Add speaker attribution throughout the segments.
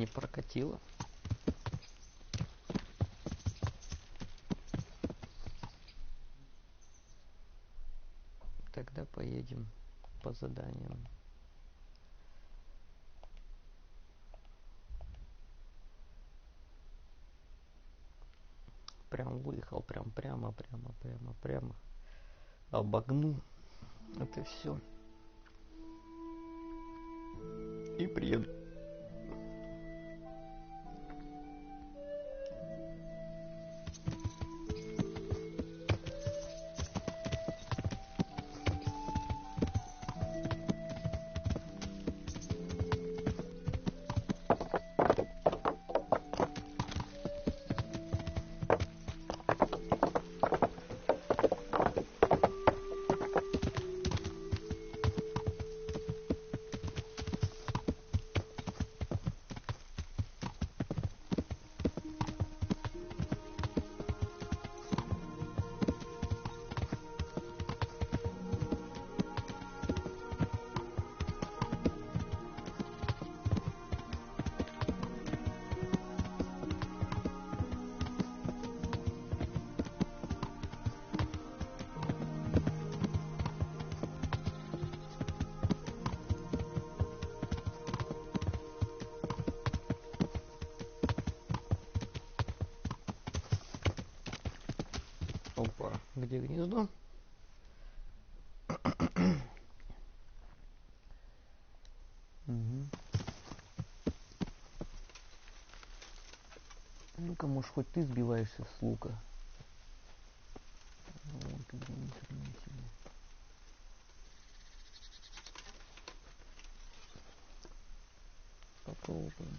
Speaker 1: не прокатило. Тогда поедем по заданиям. Прям выехал, прямо. Обогну это все. И приеду. Опа, где гнездо? Угу. Ну-ка, может, хоть ты сбиваешься с лука. Вот, себе. Попробуем.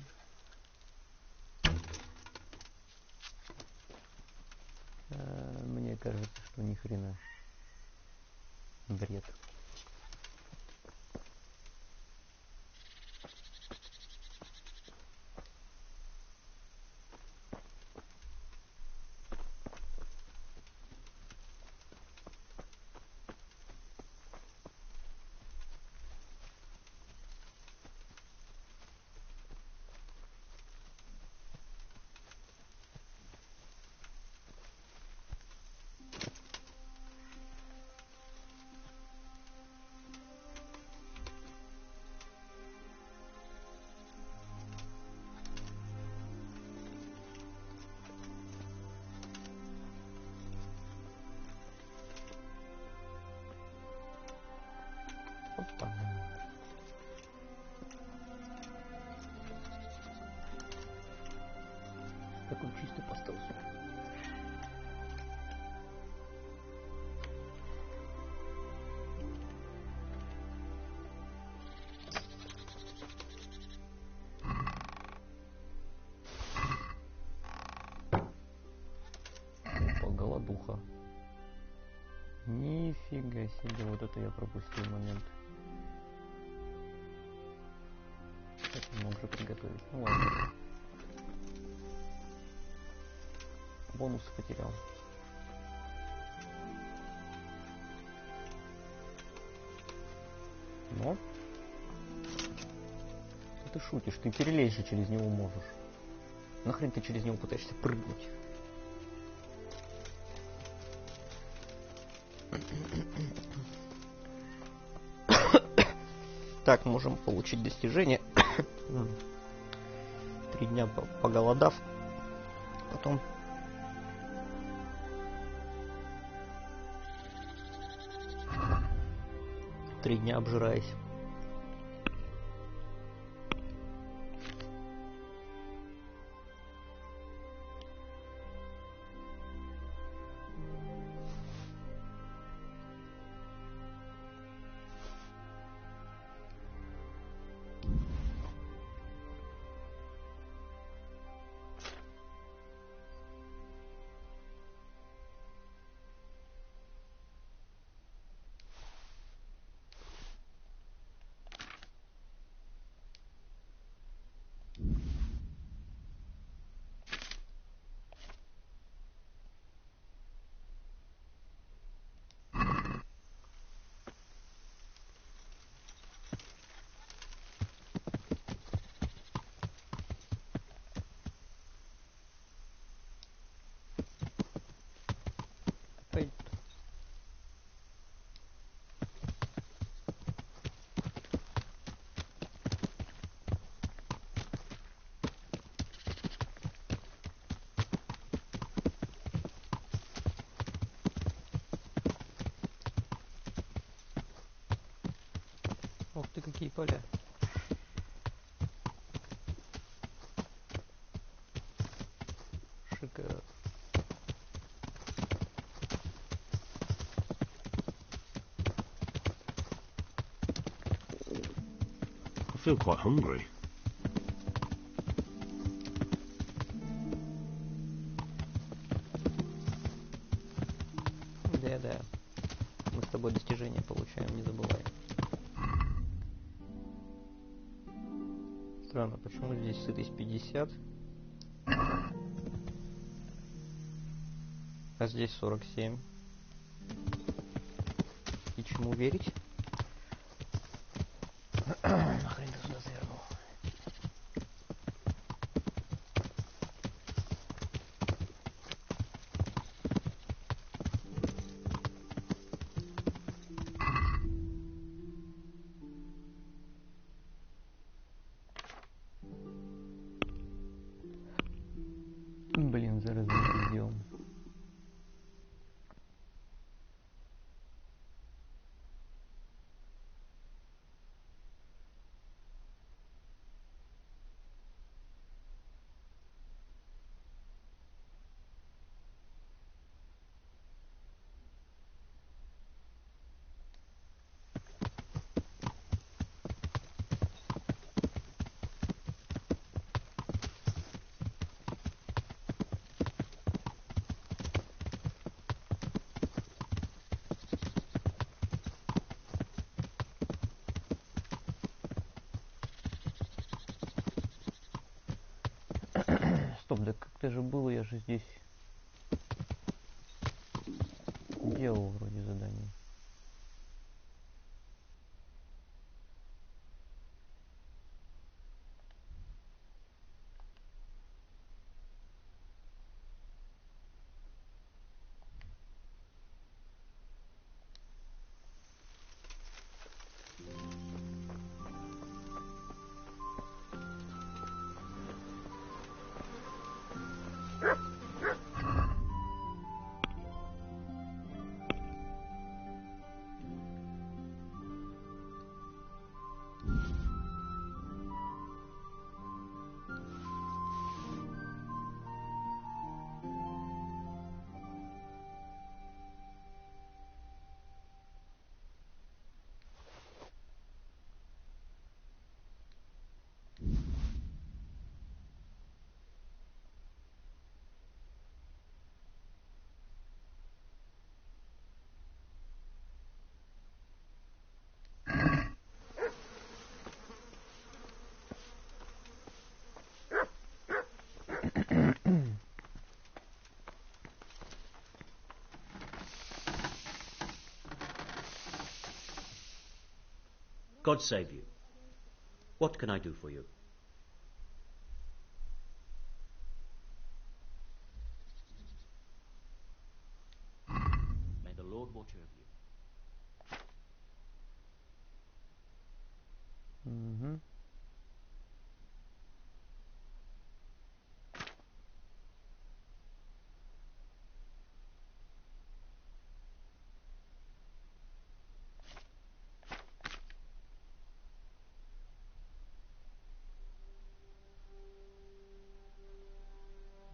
Speaker 1: Мне кажется, что ни хрена. Бред. Опа. Как он чисто поставился. Голодуха. Нифига себе, вот это я пропустил момент. Это мог же приготовить. Ну ладно. Бонусы потерял. Но? Ты шутишь, ты перелезть же через него можешь. Нахрен ты через него пытаешься прыгнуть? Так, можем получить достижение. 3 дня поголодав. Потом 3 дня обжираясь. Какие поля? Шикарно.
Speaker 2: I feel quite hungry.
Speaker 1: Да. Мы с тобой достижения получаем, не забывай. Странно, почему здесь сытость 50, а здесь 47. И чему верить? Нахрен ты сюда завернул? Блин, зараз сделаем. Стоп, да как-то же было, я же здесь делал вроде задание.
Speaker 3: God save you. What can I do for you? May the Lord watch over you.
Speaker 1: Угу.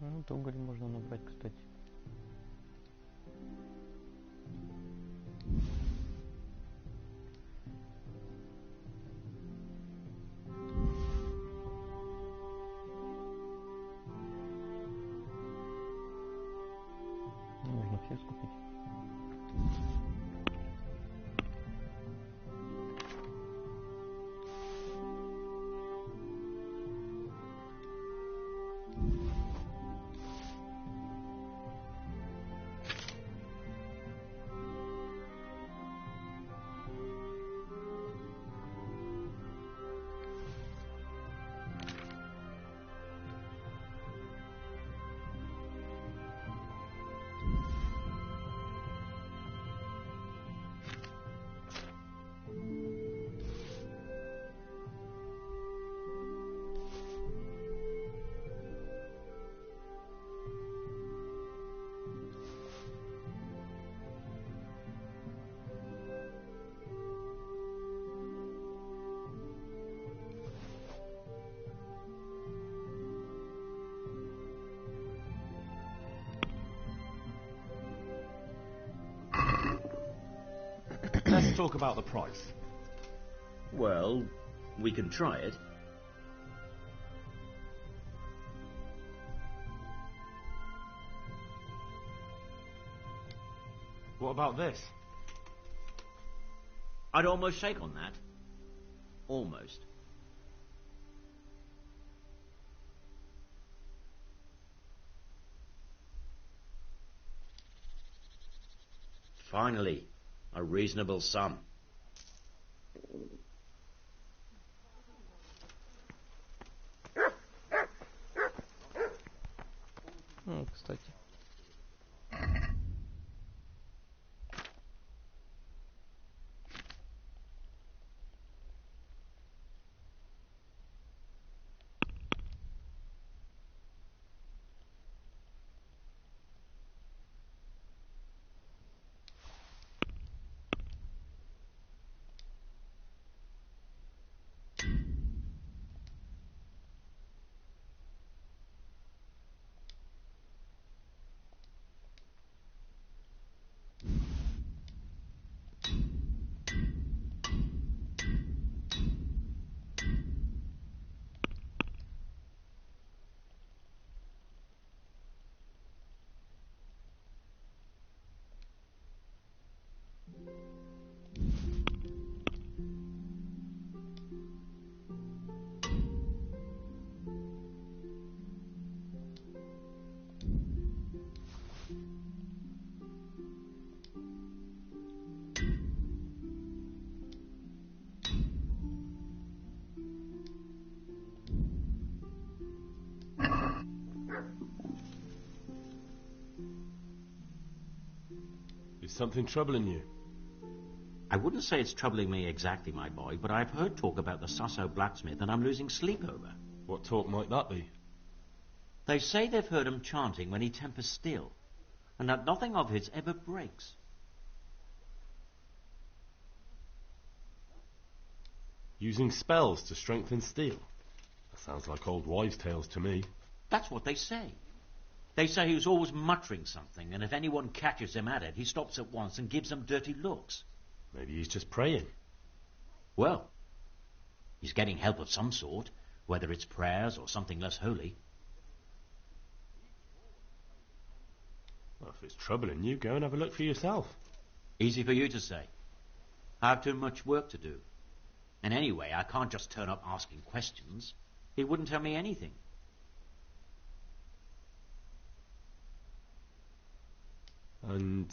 Speaker 1: Ну, уголь можно набрать, кстати. Можно все скупить.
Speaker 2: talk about the price?
Speaker 3: Well, we can try it.
Speaker 2: What about this?
Speaker 3: I'd almost shake on that. Almost. Finally, a reasonable sum.
Speaker 1: Кстати.
Speaker 2: Is something troubling you?
Speaker 3: I wouldn't say it's troubling me exactly, my boy, but I've heard talk about the Sasso blacksmith and I'm losing sleep over.
Speaker 2: What talk might that be?
Speaker 3: They say they've heard him chanting when he tempers steel, and that nothing of his ever breaks.
Speaker 2: Using spells to strengthen steel? That sounds like old wives' tales to me.
Speaker 3: That's what they say. They say he was always muttering something, and if anyone catches him at it, he stops at once and gives them dirty looks.
Speaker 2: Maybe he's just praying.
Speaker 3: Well, he's getting help of some sort, whether it's prayers or something less holy.
Speaker 2: Well, if it's troubling you, go and have a look for yourself.
Speaker 3: Easy for you to say. I have too much work to do. And anyway, I can't just turn up asking questions. He wouldn't tell me anything.
Speaker 2: And,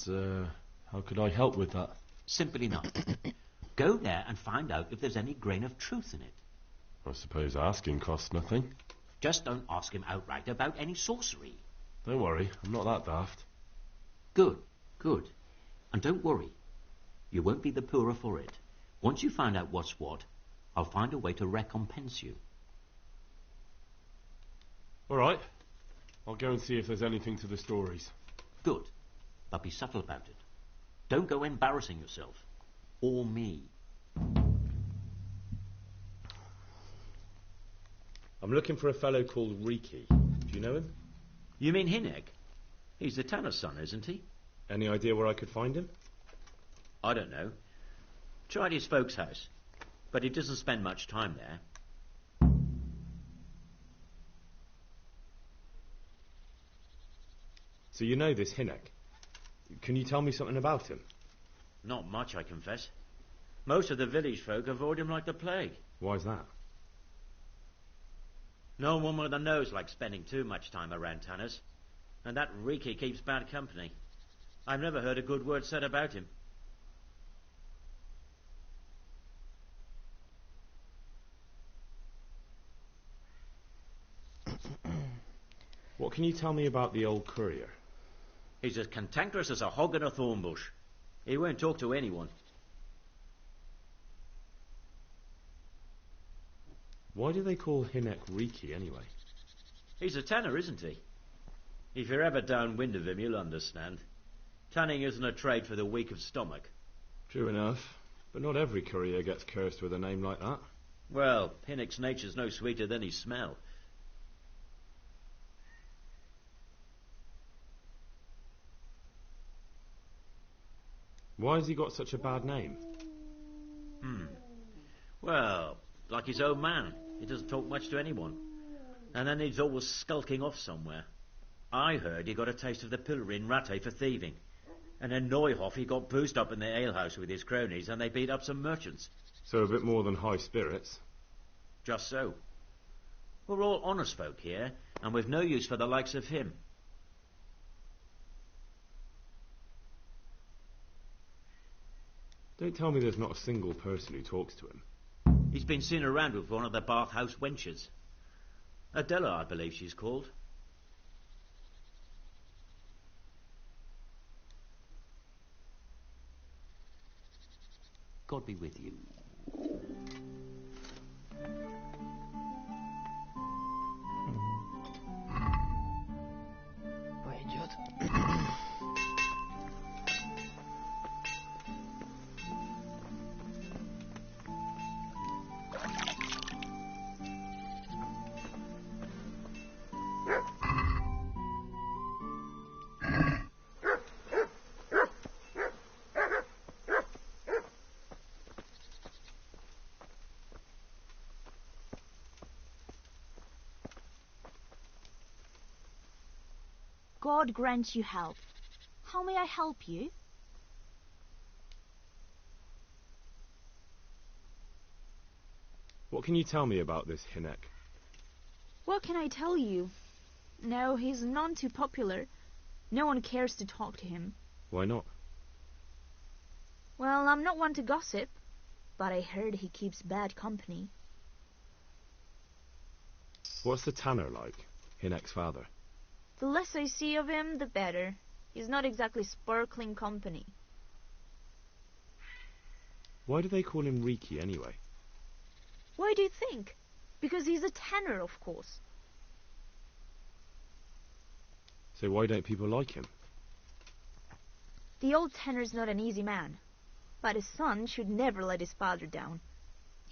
Speaker 2: how could I help with that?
Speaker 3: Simply not. Go there and find out if there's any grain of truth in it.
Speaker 2: I suppose asking costs nothing.
Speaker 3: Just don't ask him outright about any sorcery.
Speaker 2: Don't worry, I'm not that daft.
Speaker 3: Good, good. And don't worry. You won't be the poorer for it. Once you find out what's what, I'll find a way to recompense you.
Speaker 2: All right. I'll go and see if there's anything to the stories.
Speaker 3: Good. But be subtle about it. Don't go embarrassing yourself. Or me.
Speaker 2: I'm looking for a fellow called Riki. Do you know him?
Speaker 3: You mean Hinek? He's the tanner's son, isn't he?
Speaker 2: Any idea where I could find him?
Speaker 3: I don't know. Tried his folks' house, but he doesn't spend much time there.
Speaker 2: So you know this Hinek? Can you tell me something about him?
Speaker 3: Not much, I confess. Most of the village folk avoid him like the plague.
Speaker 2: Why's that?
Speaker 3: No one with a nose likes spending too much time around tanners. And that Riki keeps bad company. I've never heard a good word said about him.
Speaker 2: What can you tell me about the old courier?
Speaker 3: He's as cantankerous as a hog in a thorn bush. He won't talk to anyone.
Speaker 2: Why do they call Hinek Riki anyway?
Speaker 3: He's a tanner, isn't he? If you're ever downwind of him, you'll understand. Tanning isn't a trade for the weak of stomach.
Speaker 2: True enough, but not every courier gets cursed with a name like that.
Speaker 3: Well, Hinek's nature's no sweeter than his smell.
Speaker 2: Why has he got such a bad name?
Speaker 3: Well, like his own man. He doesn't talk much to anyone. And then he's always skulking off somewhere. I heard he got a taste of the pillory in Rattay for thieving. And in Neuhoff he got boozed up in the alehouse with his cronies and they beat up some merchants.
Speaker 2: So a bit more than high spirits.
Speaker 3: Just so. We're all honest folk here, and we've no use for the likes of him.
Speaker 2: Don't tell me there's not a single person who talks to him.
Speaker 3: He's been seen around with one of the bathhouse wenches. Adela, I believe she's called. God be with you.
Speaker 1: Пойдет.
Speaker 4: God grant you help. How may I help you?
Speaker 2: What can you tell me about this Hinek?
Speaker 4: What can I tell you? No, he's none too popular. No one cares to talk to him.
Speaker 2: Why not?
Speaker 4: Well, I'm not one to gossip, but I heard he keeps bad company.
Speaker 2: What's the tanner like, Hinek's father?
Speaker 4: The less I see of him, the better. He's not exactly sparkling company.
Speaker 2: Why do they call him Riki anyway?
Speaker 4: Why do you think? Because he's a tanner, of course.
Speaker 2: So why don't people like him?
Speaker 4: The old tanner's not an easy man, but his son should never let his father down.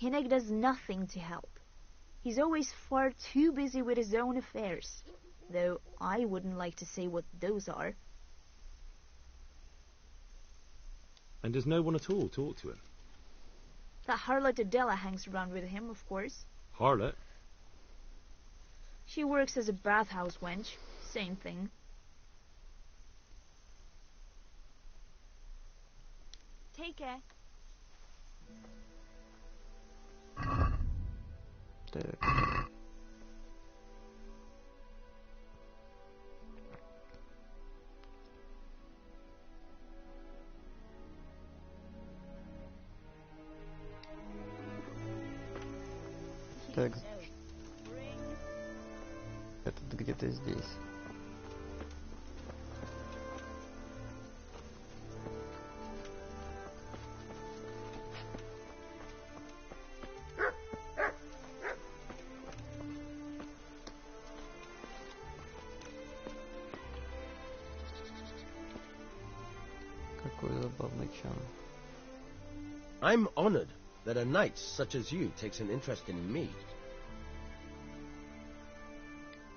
Speaker 4: Hinek does nothing to help. He's always far too busy with his own affairs, though I wouldn't like to say what those are.
Speaker 2: And does no one at all talk to him?
Speaker 4: That harlot Adela hangs around with him, of course.
Speaker 2: Harlot?
Speaker 4: She works as a bathhouse wench. Same thing. Take care.
Speaker 1: Так. Так, этот где-то здесь. Какой забавный чан.
Speaker 5: I'm honored that a knight such as you takes an interest in me.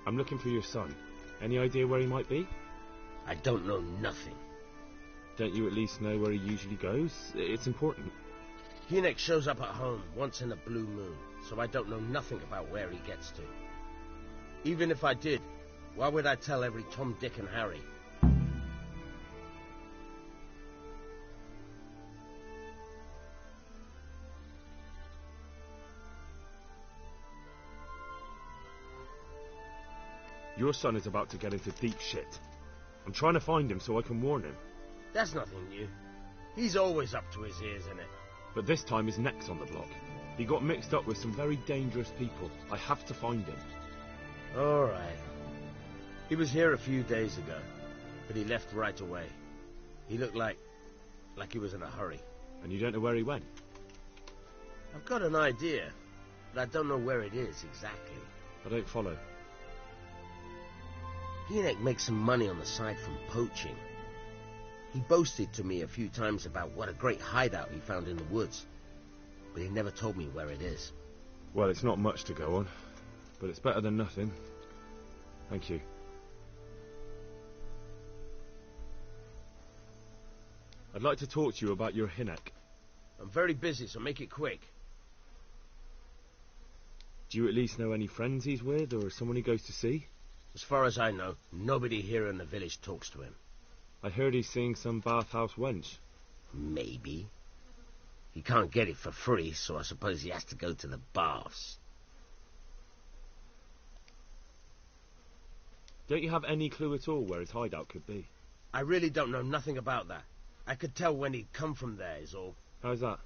Speaker 2: I'm looking for your son. Any idea where he might be?
Speaker 5: I don't know nothing.
Speaker 2: Don't you at least know where he usually goes? It's important.
Speaker 5: Hinek shows up at home once in a blue moon, so I don't know nothing about where he gets to. Even if I did, why would I tell every Tom, Dick and Harry?
Speaker 2: Your son is about to get into deep shit. I'm trying to find him so I can warn him.
Speaker 5: That's nothing new. He's always up to his ears in it.
Speaker 2: But this time his neck's on the block. He got mixed up with some very dangerous people. I have to find him.
Speaker 5: All right. He was here a few days ago, but he left right away. He looked like he was in a hurry.
Speaker 2: And you don't know where he went?
Speaker 5: I've got an idea, but I don't know where it is exactly.
Speaker 2: I don't follow.
Speaker 5: Hinek makes some money on the side from poaching. He boasted to me a few times about what a great hideout he found in the woods, but he never told me where it is.
Speaker 2: Well, it's not much to go on, but it's better than nothing. Thank you. I'd like to talk to you about your Hinek.
Speaker 5: I'm very busy, so make it quick.
Speaker 6: Do you at least know any friends he's with, or someone he goes to see?
Speaker 5: As far as I know, nobody here in the village talks to him.
Speaker 6: I heard he's seeing some bathhouse wench.
Speaker 5: Maybe. He can't get it for free, so I suppose he has to go to the baths.
Speaker 6: Don't you have any clue at all where his hideout could be?
Speaker 5: I really don't know nothing about that. I could tell when he'd come from there, is all.
Speaker 6: How's that?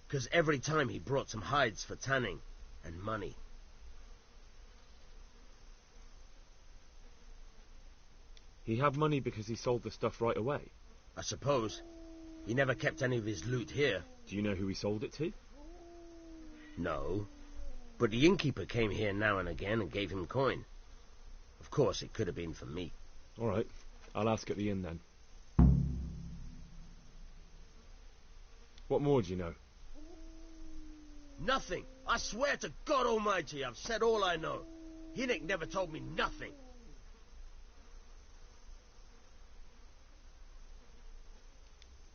Speaker 5: Because every time he brought some hides for tanning and money.
Speaker 6: He had money because he sold the stuff right away?
Speaker 5: I suppose. He never kept any of his loot here.
Speaker 6: Do you know who he sold it to?
Speaker 5: No. But the innkeeper came here now and again and gave him coin. Of course, it could have been for me.
Speaker 6: All right. I'll ask at the inn then. What more do you know?
Speaker 5: Nothing. I swear to God Almighty, I've said all I know. Hinnick never told me nothing.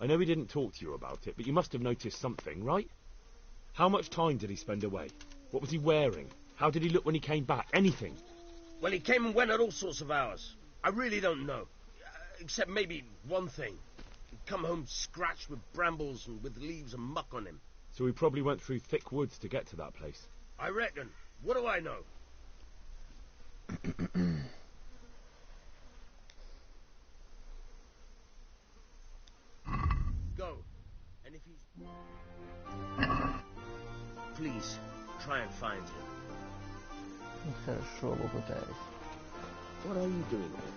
Speaker 6: I know he didn't talk to you about it, but you must have noticed something, right? How much time did he spend away? What was he wearing? How did he look when he came back? Anything?
Speaker 5: Well, he came and went at all sorts of hours. I really don't know. Except maybe one thing. He'd come home scratched with brambles and with leaves and muck on him.
Speaker 6: So he probably went through thick woods to get to that place.
Speaker 5: I reckon. What do I know? Go. And if he's... Please, try and find him.
Speaker 1: Хорошо, попытаюсь.
Speaker 5: What are you doing here?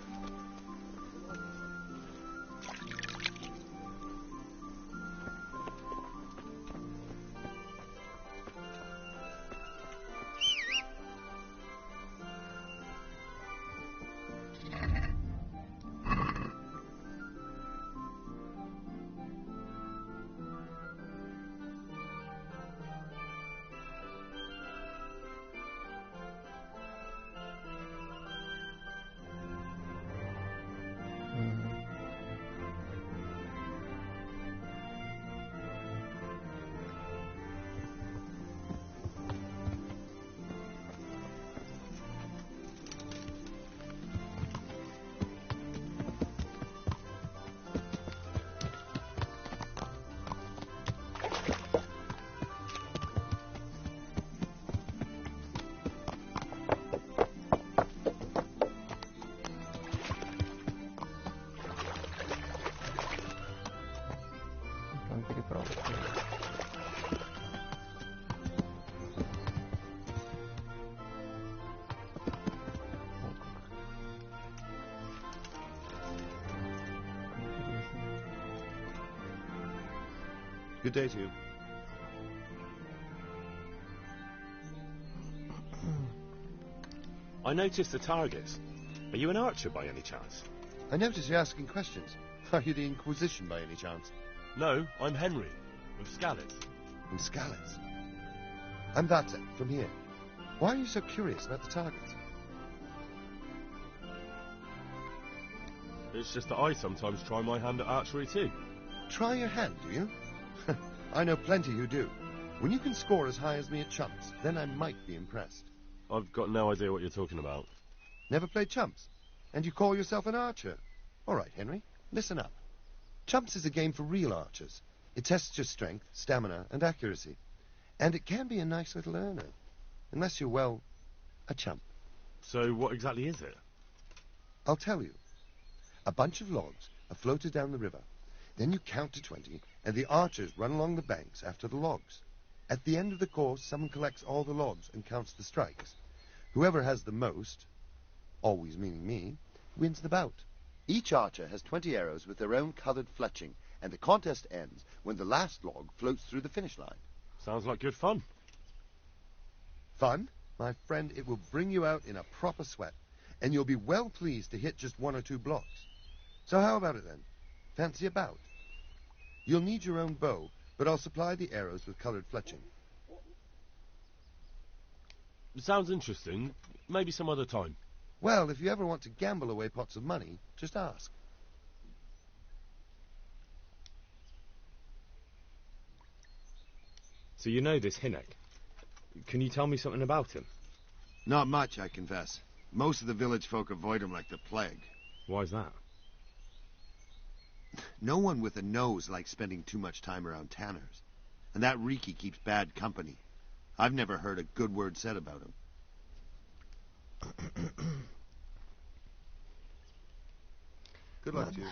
Speaker 7: Good day to you.
Speaker 6: I noticed the targets. Are you an archer by any chance?
Speaker 7: I notice you're asking questions. Are you the Inquisition by any chance?
Speaker 2: No, I'm Henry, of Skalitz.
Speaker 7: From Skalitz? I'm Vatek, from here. Why are you so curious about the targets?
Speaker 2: It's just that I sometimes try my hand at archery too.
Speaker 7: Try your hand, do you? I know plenty who do. When you can score as high as me at chumps, then I might be impressed.
Speaker 2: I've got no idea what you're talking about.
Speaker 7: Never played chumps? And you call yourself an archer? All right, Henry, listen up. Chumps is a game for real archers. It tests your strength, stamina, and accuracy. And it can be a nice little earner. Unless you're, well, a chump.
Speaker 2: So what exactly is it?
Speaker 7: I'll tell you. A bunch of logs are floated down the river. Then you count to 20, and the archers run along the banks after the logs. At the end of the course, someone collects all the logs and counts the strikes. Whoever has the most, always meaning me, wins the bout. Each archer has 20 arrows with their own colored fletching, and the contest ends when the last log floats through the finish line.
Speaker 2: Sounds like good fun.
Speaker 7: Fun? My friend, it will bring you out in a proper sweat, and you'll be well pleased to hit just 1 or 2 blocks. So how about it then? Fancy a bout? You'll need your own bow, but I'll supply the arrows with colored fletching.
Speaker 2: It sounds interesting. Maybe some other time.
Speaker 7: Well, if you ever want to gamble away pots of money, just ask.
Speaker 6: So you know this Hinnek. Can you tell me something about him?
Speaker 7: Not much, I confess. Most of the village folk avoid him like the plague.
Speaker 6: Why's that?
Speaker 7: No one with a nose likes spending too much time around tanners. And that Riki keeps bad company. I've never heard a good word said about him. Good luck to you.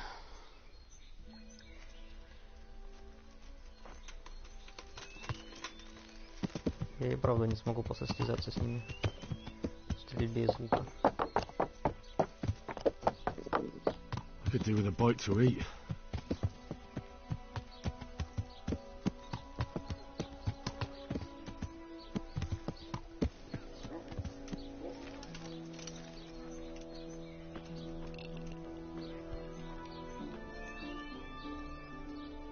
Speaker 1: Я и правда не смогу посостязаться с ними. В стрельбе из лука.
Speaker 6: I could do with a bite to eat.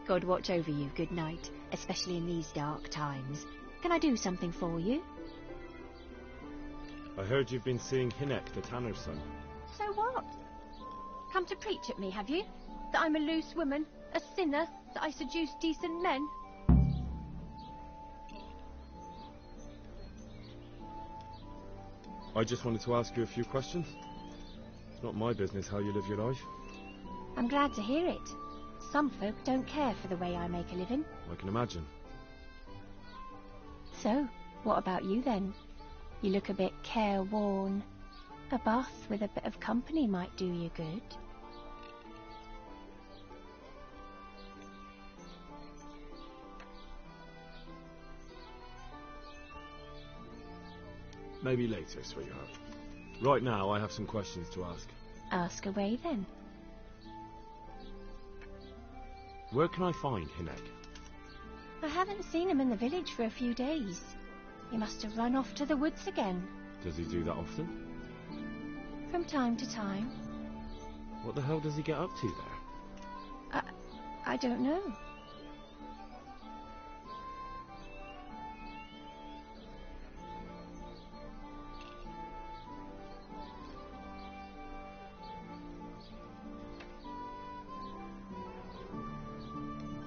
Speaker 8: God watch over you, good night, especially in these dark times. Can I do something for you?
Speaker 6: I heard you've been seeing Hinnek, the tanner's son.
Speaker 8: So what? Come to preach at me, have you? That I'm a loose woman, a sinner, that I seduce decent men?
Speaker 6: I just wanted to ask you a few questions. It's not my business how you live your life.
Speaker 8: I'm glad to hear it. Some folk don't care for the way I make a living.
Speaker 6: I can imagine.
Speaker 8: So, what about you then? You look a bit careworn. A bath with a bit of company might do you good.
Speaker 6: Maybe later, sweetheart. Right now, I have some questions to ask.
Speaker 8: Ask away then.
Speaker 6: Where can I find Hinnek?
Speaker 8: I haven't seen him in the village for a few days. He must have run off to the woods again.
Speaker 6: Does he do that often?
Speaker 8: From time to time.
Speaker 6: What the hell does he get up to there?
Speaker 8: I don't know.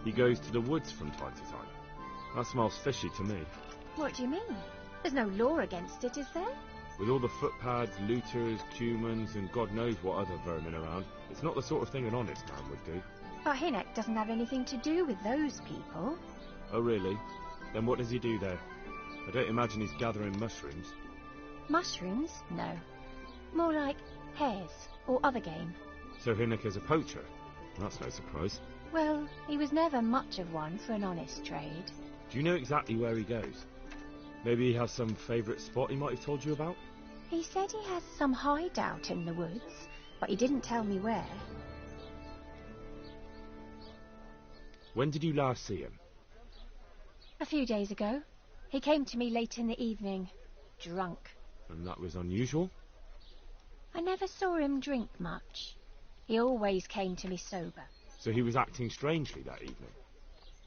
Speaker 6: He goes to the woods from time to time. That smells fishy to me.
Speaker 8: What do you mean? There's no law against it, is there?
Speaker 6: With all the footpads, looters, cumans, and God knows what other vermin around, it's not the sort of thing an honest man would do.
Speaker 8: But Hinnek doesn't have anything to do with those people.
Speaker 6: Oh, really? Then what does he do there? I don't imagine he's gathering mushrooms.
Speaker 8: Mushrooms? No. More like hares or other game.
Speaker 6: So Hinnek is a poacher? That's no surprise.
Speaker 8: Well, he was never much of one for an honest trade.
Speaker 6: Do you know exactly where he goes? Maybe he has some favourite spot he might have told you about?
Speaker 8: He said he has some hideout in the woods, but he didn't tell me where.
Speaker 6: When did you last see him?
Speaker 8: A few days ago. He came to me late in the evening, drunk.
Speaker 6: And that was unusual?
Speaker 8: I never saw him drink much. He always came to me sober.
Speaker 6: So he was acting strangely that evening?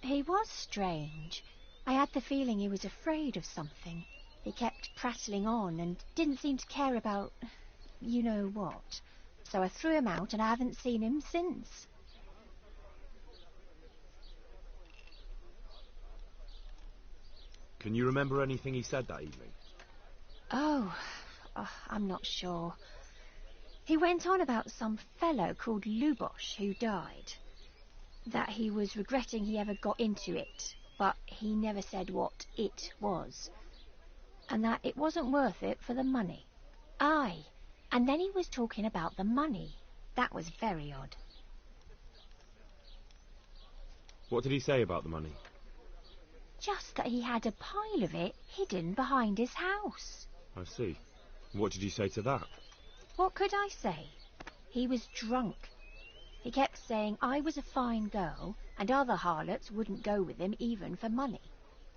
Speaker 8: He was strange. I had the feeling he was afraid of something. He kept prattling on and didn't seem to care about you know what. So I threw him out and I haven't seen him since.
Speaker 6: Can you remember anything he said that evening?
Speaker 8: Oh, I'm not sure. He went on about some fellow called Lubosh who died. That he was regretting he ever got into it, but he never said what it was. And that it wasn't worth it for the money. Aye, and then he was talking about the money. That was very odd.
Speaker 6: What did he say about the money?
Speaker 8: Just that he had a pile of it hidden behind his house.
Speaker 6: I see. What did you say to that?
Speaker 8: What could I say? He was drunk. He kept saying I was a fine girl and other harlots wouldn't go with him even for money.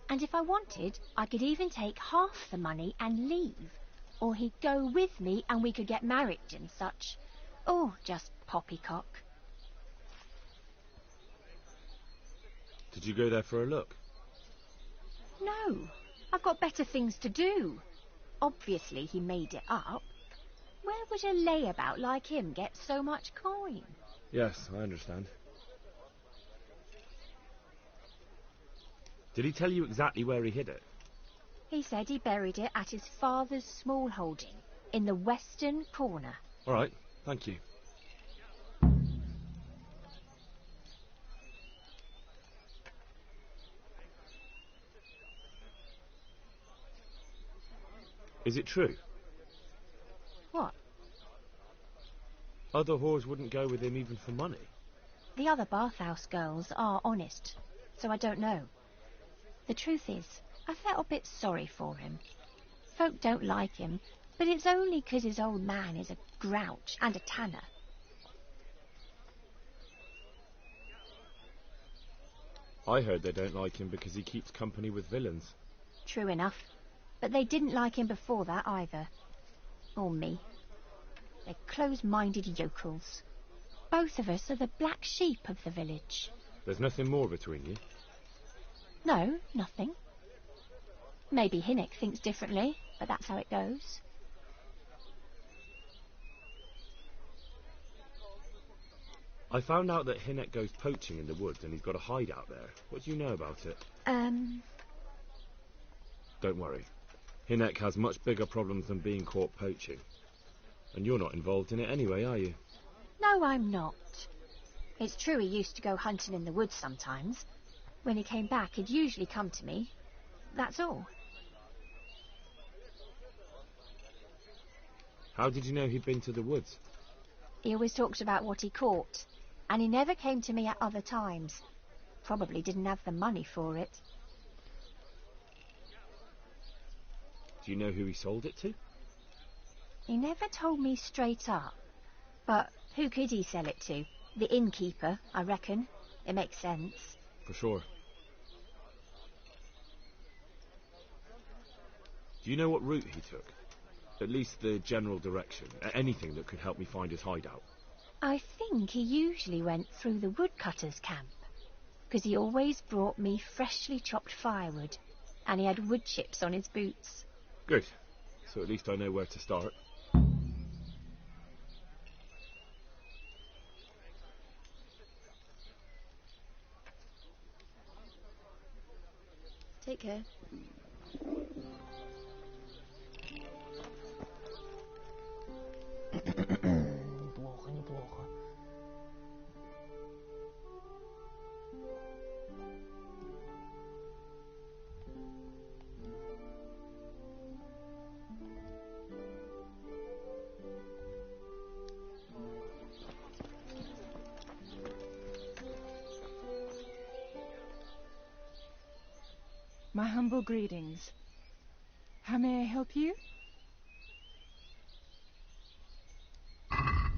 Speaker 8: And if I wanted, I could even take half the money and leave. Or he'd go with me and we could get married and such. Oh, just poppycock.
Speaker 6: Did you go there for a look?
Speaker 8: No, I've got better things to do. Obviously he made it up. Where would a layabout like him get so much coin?
Speaker 6: Yes, I understand. Did he tell you exactly where he hid it?
Speaker 8: He said he buried it at his father's small holding, in the western corner.
Speaker 6: All right, thank you. Is it true?
Speaker 8: What?
Speaker 6: Other whores wouldn't go with him even for money.
Speaker 8: The other bathhouse girls are honest, so I don't know. The truth is, I felt a bit sorry for him. Folk don't like him, but it's only 'cause his old man is a grouch and a tanner.
Speaker 6: I heard they don't like him because he keeps company with villains.
Speaker 8: True enough. But they didn't like him before that either. Or me. They're close-minded yokels. Both of us are the black sheep of the village.
Speaker 6: There's nothing more between you?
Speaker 8: No, nothing. Maybe Hinnock thinks differently, but that's how it goes.
Speaker 6: I found out that Hinnock goes poaching in the woods and he's got a hideout there. What do you know about it? Don't worry. Hinnock has much bigger problems than being caught poaching. And you're not involved in it anyway, are you?
Speaker 8: No, I'm not. It's true he used to go hunting in the woods sometimes. When he came back, he'd usually come to me. That's all.
Speaker 6: How did you know he'd been to the woods?
Speaker 8: He always talked about what he caught. And he never came to me at other times. Probably didn't have the money for it.
Speaker 6: Do you know who he sold it to?
Speaker 8: He never told me straight up. But who could he sell it to? The innkeeper, I reckon. It makes sense.
Speaker 6: For sure. Do you know what route he took? At least the general direction. Anything that could help me find his hideout.
Speaker 8: I think he usually went through the woodcutter's camp. 'Cause he always brought me freshly chopped firewood. And he had wood chips on his boots.
Speaker 6: Good. So at least I know where to start.
Speaker 8: Take care.
Speaker 1: Неплохо, неплохо.
Speaker 9: My humble greetings. How may I help you?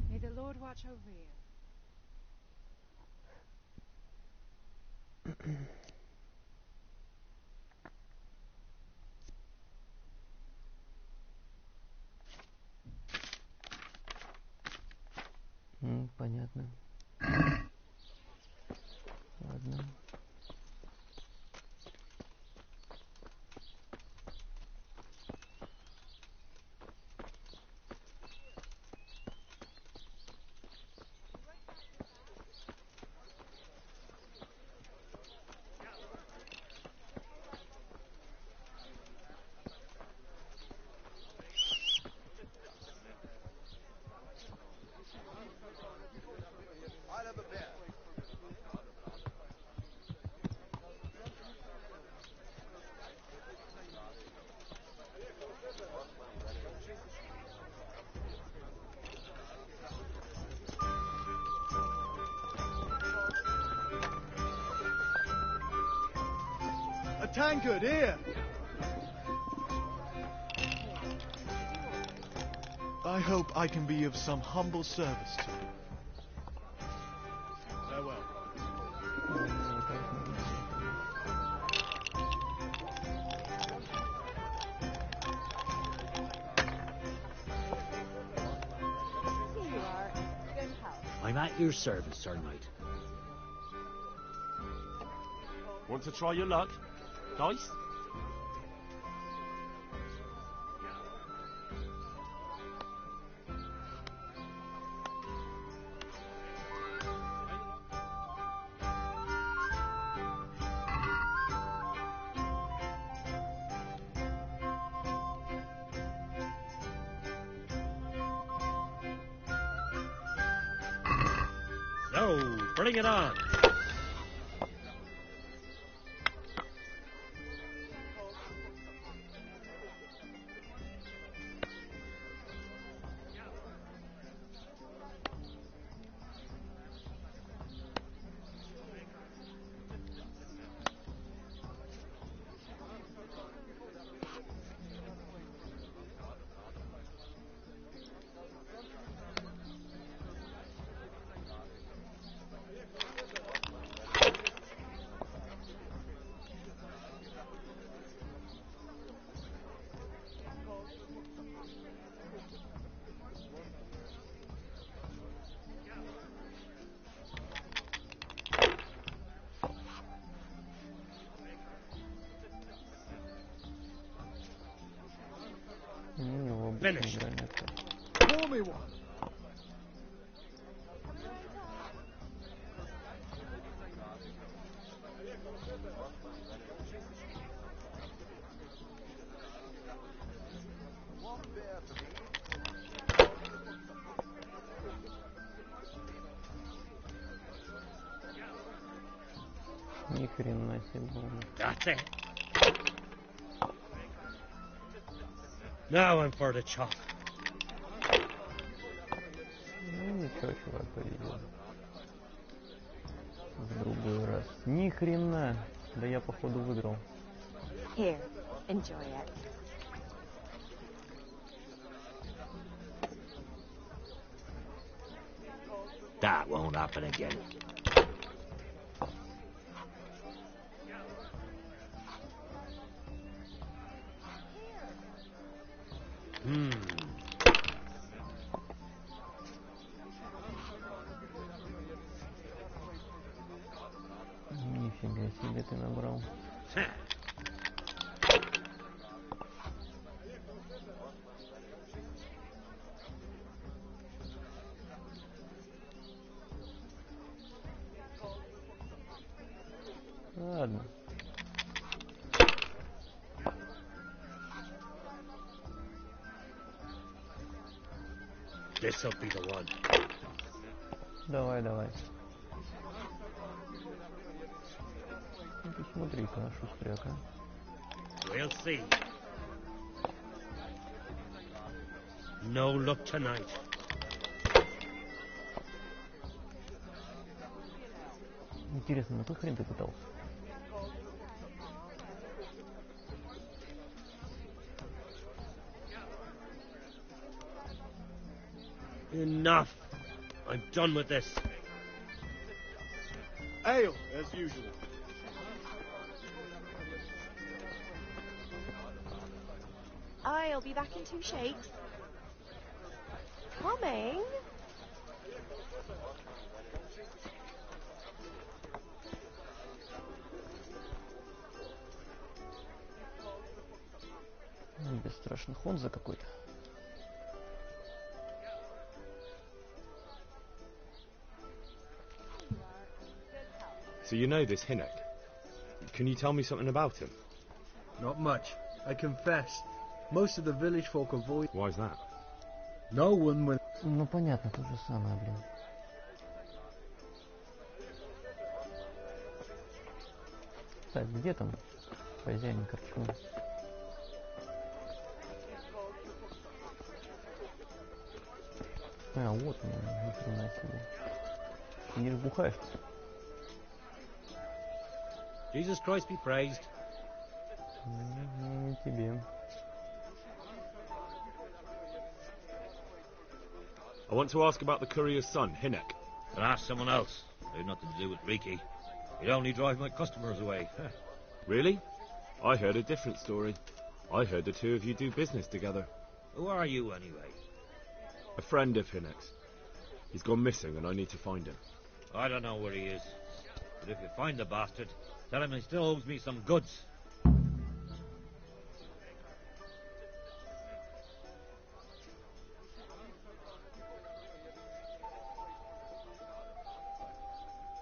Speaker 9: May the Lord watch over you.
Speaker 1: Понятно. Ладно.
Speaker 10: A tankard here! I hope I can be of some humble service to you. Farewell.
Speaker 3: I'm at your service, Sir Knight.
Speaker 2: Want to try your luck? Dice?
Speaker 3: Bring it on. Finished.
Speaker 10: Pour me one.
Speaker 1: Ни хрена себе.
Speaker 3: That's it. Now I'm for the chop.
Speaker 1: Ну ничего, чувак, повезет. В другой раз. Ни хрена. Да я походу выиграл.
Speaker 8: Here, enjoy it.
Speaker 3: That won't happen again.
Speaker 1: Нифига себе ты набрал. Ладно.
Speaker 3: This'll be the one.
Speaker 1: Давай, давай. Ну ты смотри-ка, шустряка.
Speaker 3: We'll see. No luck tonight.
Speaker 1: Интересно, на какой хрен ты пытался?
Speaker 3: Enough. I'm done with this.
Speaker 10: Ale, as usual.
Speaker 11: I'll be back in 2 shakes. Coming.
Speaker 1: Бесстрашный Хонза какой-то.
Speaker 6: So you know this Hinnock? Can you tell me something about him?
Speaker 12: Not much, I confess. Most of the village folk avoid...
Speaker 6: Why is that?
Speaker 12: No one will...
Speaker 1: Ну понятно, то же самое, блин. Так, где там хозяин корчмы? А, вот он, ни хрена себе. Ты не разбухаешь?
Speaker 3: Jesus Christ be praised.
Speaker 1: Не тебе.
Speaker 6: I want to ask about the courier's son, Hinnock.
Speaker 3: But ask someone else. I have nothing to do with Riki. He'd only drive my customers away.
Speaker 6: Really? I heard a different story. I heard the two of you do business together.
Speaker 3: Who are you, anyway?
Speaker 6: A friend of Hinnock's. He's gone missing and I need to find him.
Speaker 3: I don't know where he is. But if you find the bastard, tell him he still owes me some goods.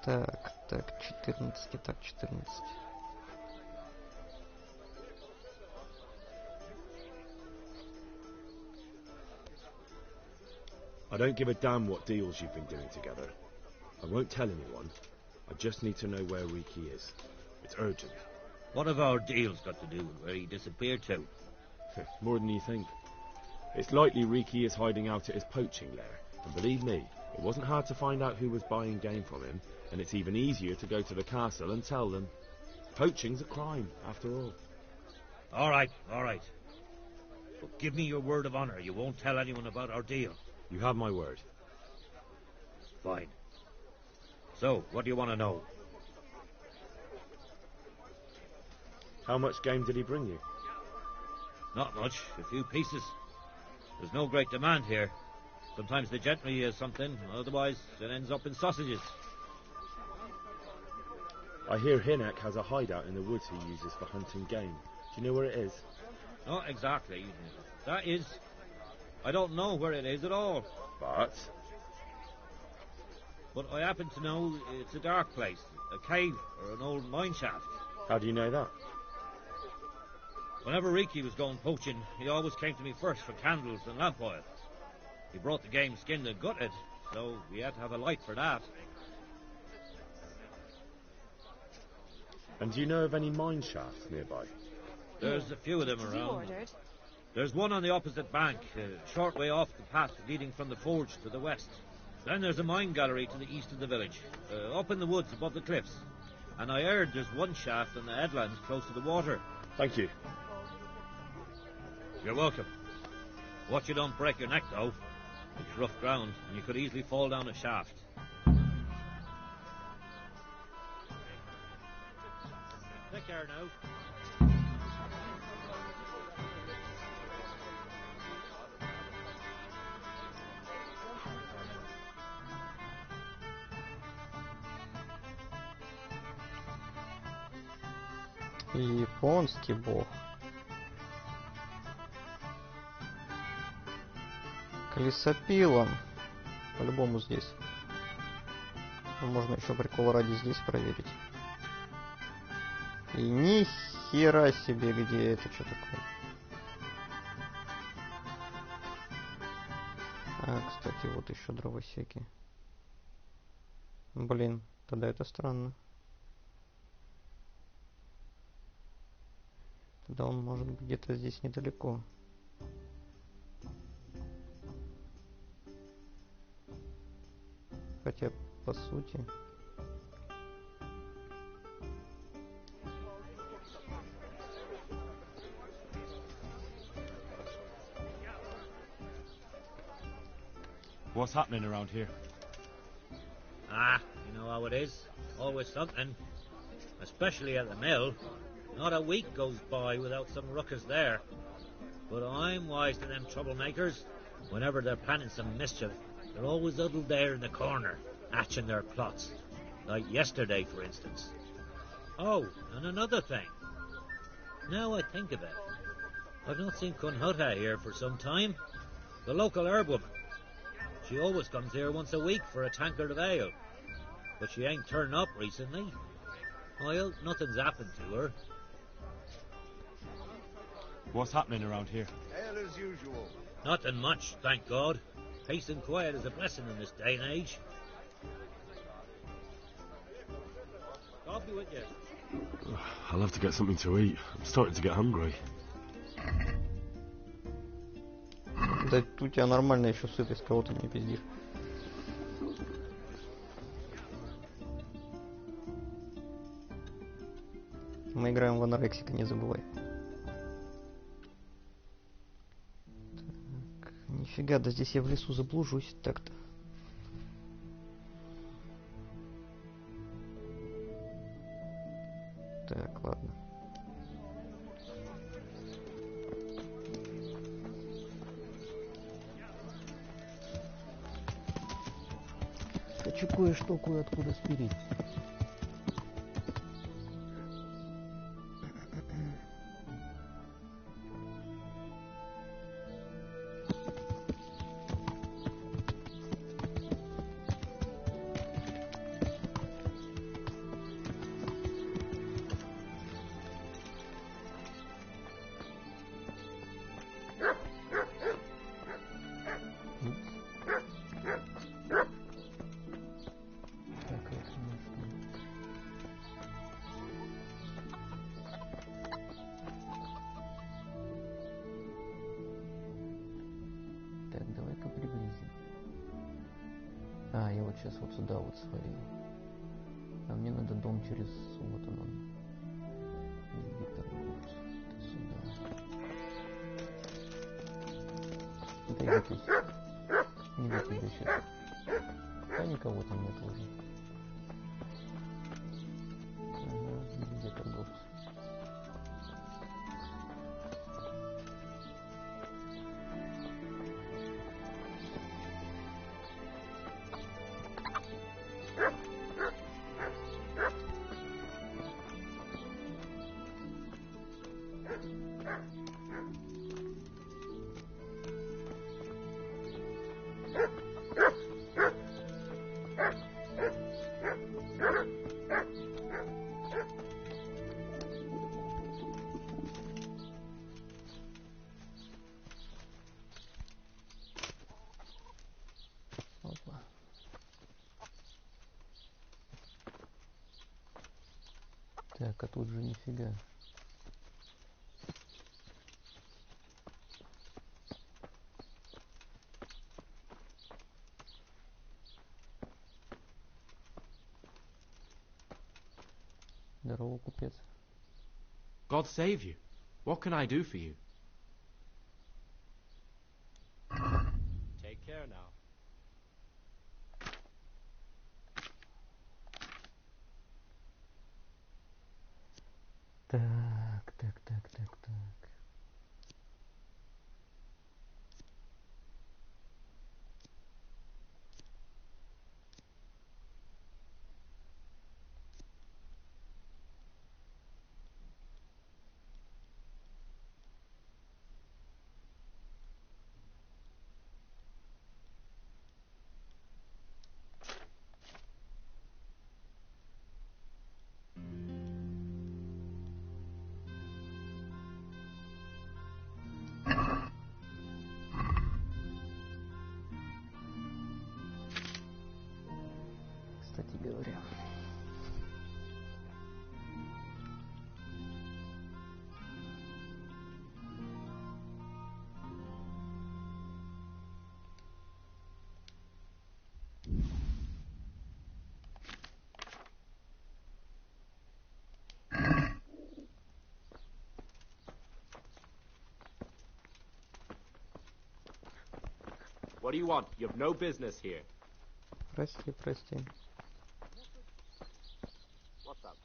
Speaker 1: Так, 14, так, 14.
Speaker 6: I don't give a damn what deals you've been doing together. I won't tell anyone. I just need to know where Riki is. It's urgent.
Speaker 3: What have our deals got to do with where he disappeared to?
Speaker 6: More than you think. It's likely Riki is hiding out at his poaching lair. And believe me, it wasn't hard to find out who was buying game from him, and it's even easier to go to the castle and tell them. Poaching's a crime, after all.
Speaker 3: All right. But give me your word of honor you won't tell anyone about our deal.
Speaker 6: You have my word.
Speaker 3: Fine. So, what do you want to know?
Speaker 6: How much game did he bring you?
Speaker 3: Not much, a few pieces. There's no great demand here. Sometimes the gentry has something, otherwise it ends up in sausages.
Speaker 6: I hear Hinek has a hideout in the woods he uses for hunting game. Do you know where it is?
Speaker 3: Not exactly. That is, I don't know where it is at all.
Speaker 6: But
Speaker 3: I happen to know it's a dark place, a cave or an old mine shaft.
Speaker 6: How do you know that?
Speaker 3: Whenever Riki was going poaching, he always came to me first for candles and lamp oil. He brought the game skinned and gutted, so we had to have a light for that.
Speaker 6: And do you know of any mine shafts nearby?
Speaker 3: There's a few of them around. There's one on the opposite bank, a short way off the path leading from the forge to the west. Then there's a mine gallery to the east of the village, up in the woods above the cliffs. And I heard there's one shaft on the headlands close to the water.
Speaker 6: Thank you.
Speaker 3: You're welcome. Watch you don't break your neck, though. It's rough ground, and you could easily fall down a shaft. Take care now.
Speaker 1: Японский бог. Лесопилом. По-любому здесь. Можно еще прикол ради здесь проверить. И ни хера себе, где это, что такое. А, кстати, вот еще дровосеки. Блин, тогда это странно. Тогда он может быть где-то здесь недалеко. Хотя, по сути...
Speaker 6: What's happening around here?
Speaker 3: You know how it is. Always something. Especially at the mill. Not a week goes by without some ruckus there. But I'm wise to them troublemakers. Whenever they're planning some mischief, they're always huddled there in the corner, hatching their plots. Like yesterday, for instance. Oh, and another thing. Now I think of it, I've not seen Kunhuta here for some time. The local herb woman. She always comes here once a week for a tankard of ale. But she ain't turned up recently. I hope nothing's happened to her.
Speaker 6: What's happening around here?
Speaker 13: Ale as usual.
Speaker 3: Nothing much, thank God. Peace and quiet is a blessing in this day and age. God be with you.
Speaker 2: I'll have to get something to eat. I'm starting to get hungry.
Speaker 1: Да у тебя нормально еще сытость, кого ты не пиздишь. Мы играем в анорексика, не забывай. Так, нифига, да здесь я в лесу заблужусь так-то. Так, ладно. Хочу кое-что кое-откуда спилить. А, я вот сейчас вот сюда вот свалил. А мне надо дом через... Вот он. Виктор, сюда. Да иди ты. Не до тебя сейчас. Да никого там нет уже. Ага, где торговцы? Опа. Так, а тут же нифига. Здорово, купец.
Speaker 13: God save you. What can I do for you? Take care now.
Speaker 1: Так. Кстати говоря.
Speaker 13: What do you want? You have no business here.
Speaker 1: Прости.
Speaker 13: What's up?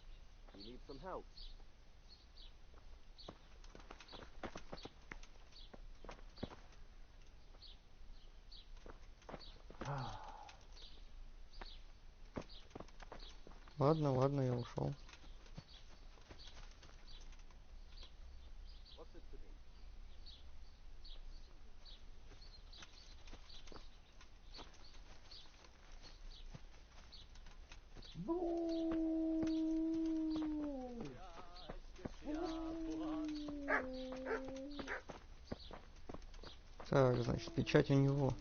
Speaker 13: You need some help?
Speaker 1: Ладно, я ушел.
Speaker 13: What's it to be?
Speaker 1: Так, значит, печать у него.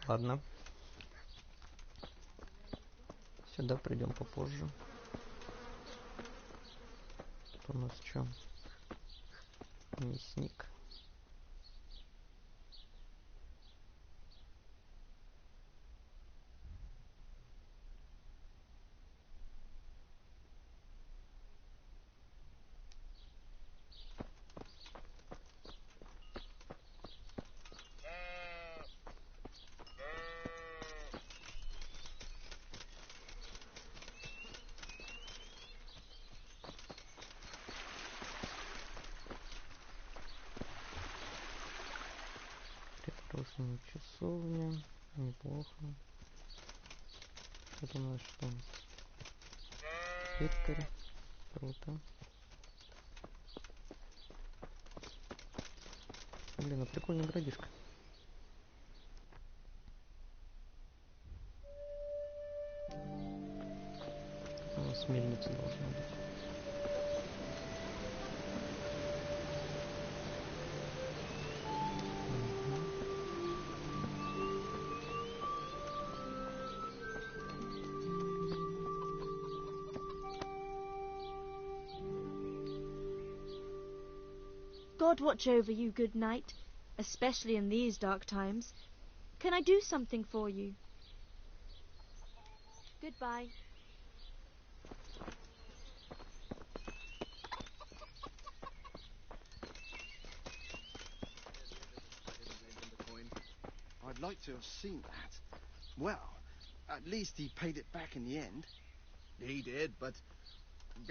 Speaker 1: Ладно. Сюда придем попозже. Тут у нас что? Мясник. Придорожная часовня. Неплохо. Это у нас что? Пекарь. Круто. Блин, а прикольный городишко. У нас мельница должна быть.
Speaker 14: God watch over you, good knight, especially in these dark times. Can I do something for you? Goodbye.
Speaker 15: I'd like to have seen that. Well, at least he paid it back in the end.
Speaker 16: He did, but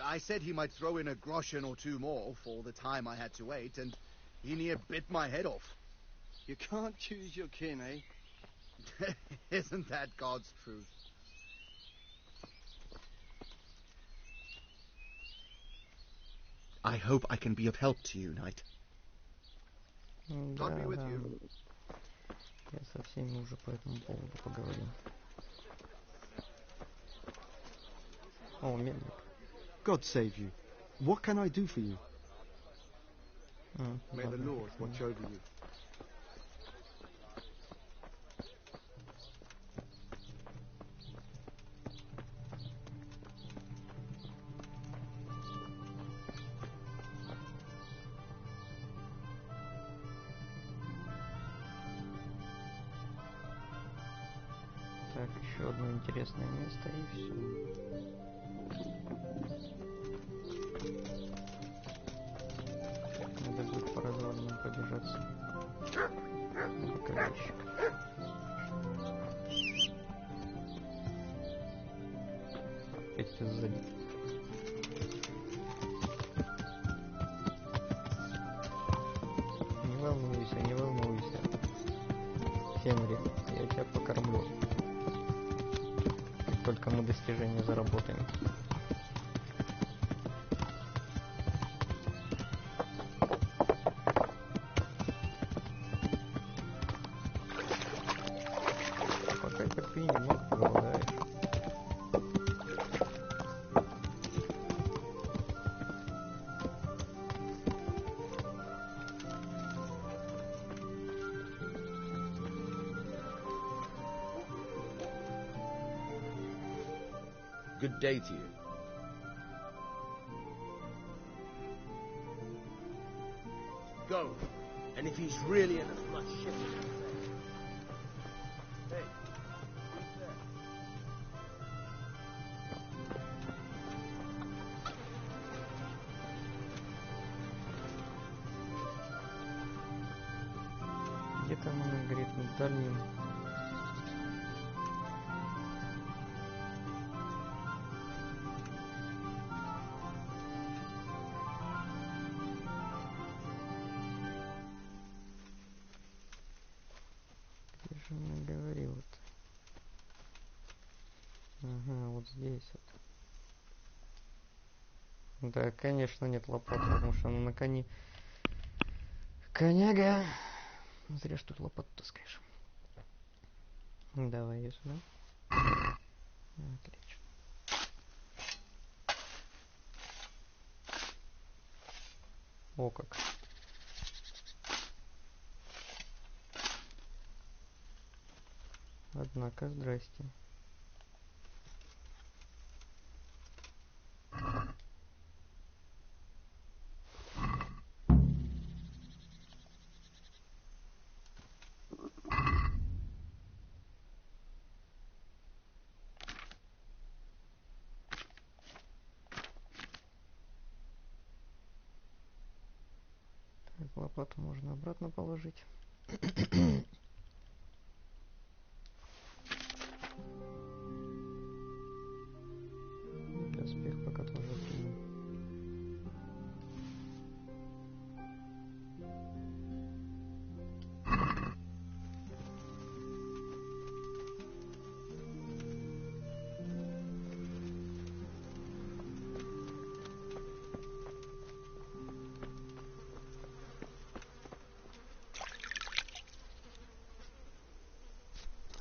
Speaker 16: I said he might throw in a groschen or two more for the time I had to wait, and he near bit my head off.
Speaker 15: You can't choose your kin, eh?
Speaker 16: Isn't that God's truth? I hope I can be of help to you, knight.
Speaker 1: God be with you. Я со всеми уже по этому поводу поговорил. О, медник.
Speaker 10: God save you. What can I do for you?
Speaker 1: May the Lord
Speaker 10: watch over you.
Speaker 1: Так, еще одно интересное место и все. Надо будет по развалинам побежаться. Бокалейщик. Опять ты сзади. Не волнуйся, не волнуйся. Фенри, я тебя покормлю. Только мы достижения заработаем. Пока терпи, немного поголодаешь.
Speaker 5: Good day to you. Go. And if he's really in as much shit as you say. Hey, who's there?
Speaker 1: Где там она говорит, над дальним? Где же она говорила-то? Ага, вот здесь вот. Да, конечно, нет лопаты, потому что она на коне. Коняга. Зря что тут лопату таскаешь. Давай ее сюда. Отлично. О как. Однако, здрасте. Так, лопату можно обратно положить. Доспех пока тоже приму.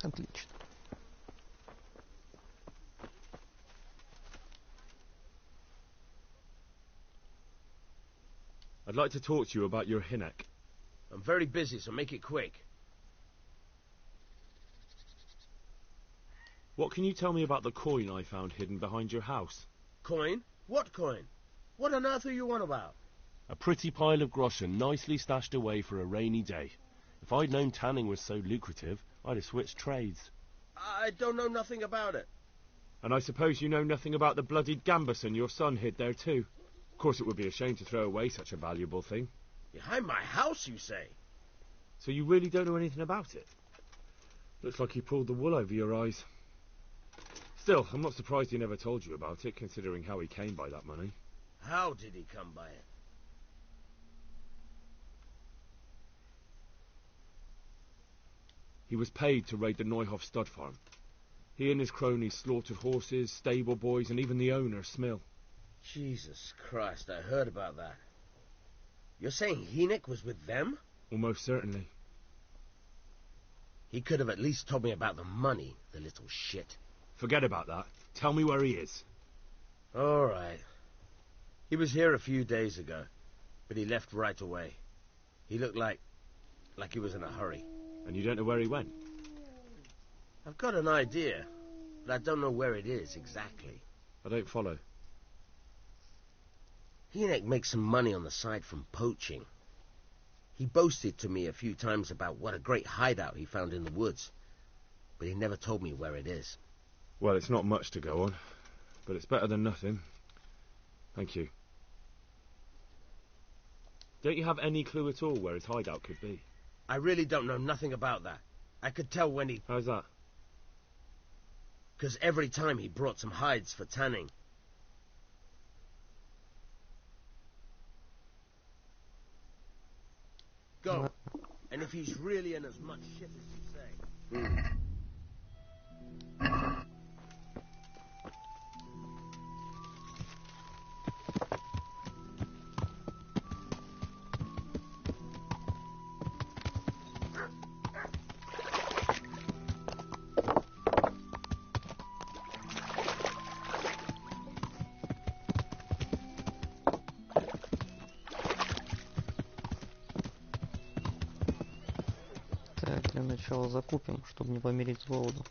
Speaker 1: Отлично.
Speaker 6: I'd like to talk to you about your Hinnock.
Speaker 5: I'm very busy, so make it quick.
Speaker 6: What can you tell me about the coin I found hidden behind your house?
Speaker 5: Coin? What coin? What on earth are you on about?
Speaker 2: A pretty pile of groschen nicely stashed away for a rainy day. If I'd known tanning was so lucrative, I'd have switched trades.
Speaker 5: I don't know nothing about it.
Speaker 6: And I suppose you know nothing about the bloodied gambeson your son hid there too. Of course it would be a shame to throw away such a valuable thing.
Speaker 5: Behind my house, you say?
Speaker 6: So you really don't know anything about it? Looks like he pulled the wool over your eyes. Still, I'm not surprised he never told you about it, considering how he came by that money.
Speaker 5: How did he come by it?
Speaker 6: He was paid to raid the Neuhoff stud farm. He and his cronies slaughtered horses, stable boys, and even the owner, Smill.
Speaker 5: Jesus Christ, I heard about that. You're saying Hynek was with them?
Speaker 6: Almost certainly.
Speaker 5: He could have at least told me about the money, the little shit.
Speaker 6: Forget about that. Tell me where he is.
Speaker 5: All right. He was here a few days ago, but he left right away. He looked like he was in a hurry.
Speaker 6: And you don't know where he went?
Speaker 5: I've got an idea, but I don't know where it is exactly.
Speaker 6: I don't follow.
Speaker 5: Hynek makes some money on the side from poaching. He boasted to me a few times about what a great hideout he found in the woods, but he never told me where it is.
Speaker 6: Well, it's not much to go on, but it's better than nothing. Thank you. Don't you have any clue at all where his hideout could be?
Speaker 5: I really don't know nothing about that. I could tell when he...
Speaker 6: How's that?
Speaker 5: 'Cause every time he brought some hides for tanning. Go. And if he's really in as much shit as you say...
Speaker 1: Так, для начала закупим, чтобы не помереть с голоду.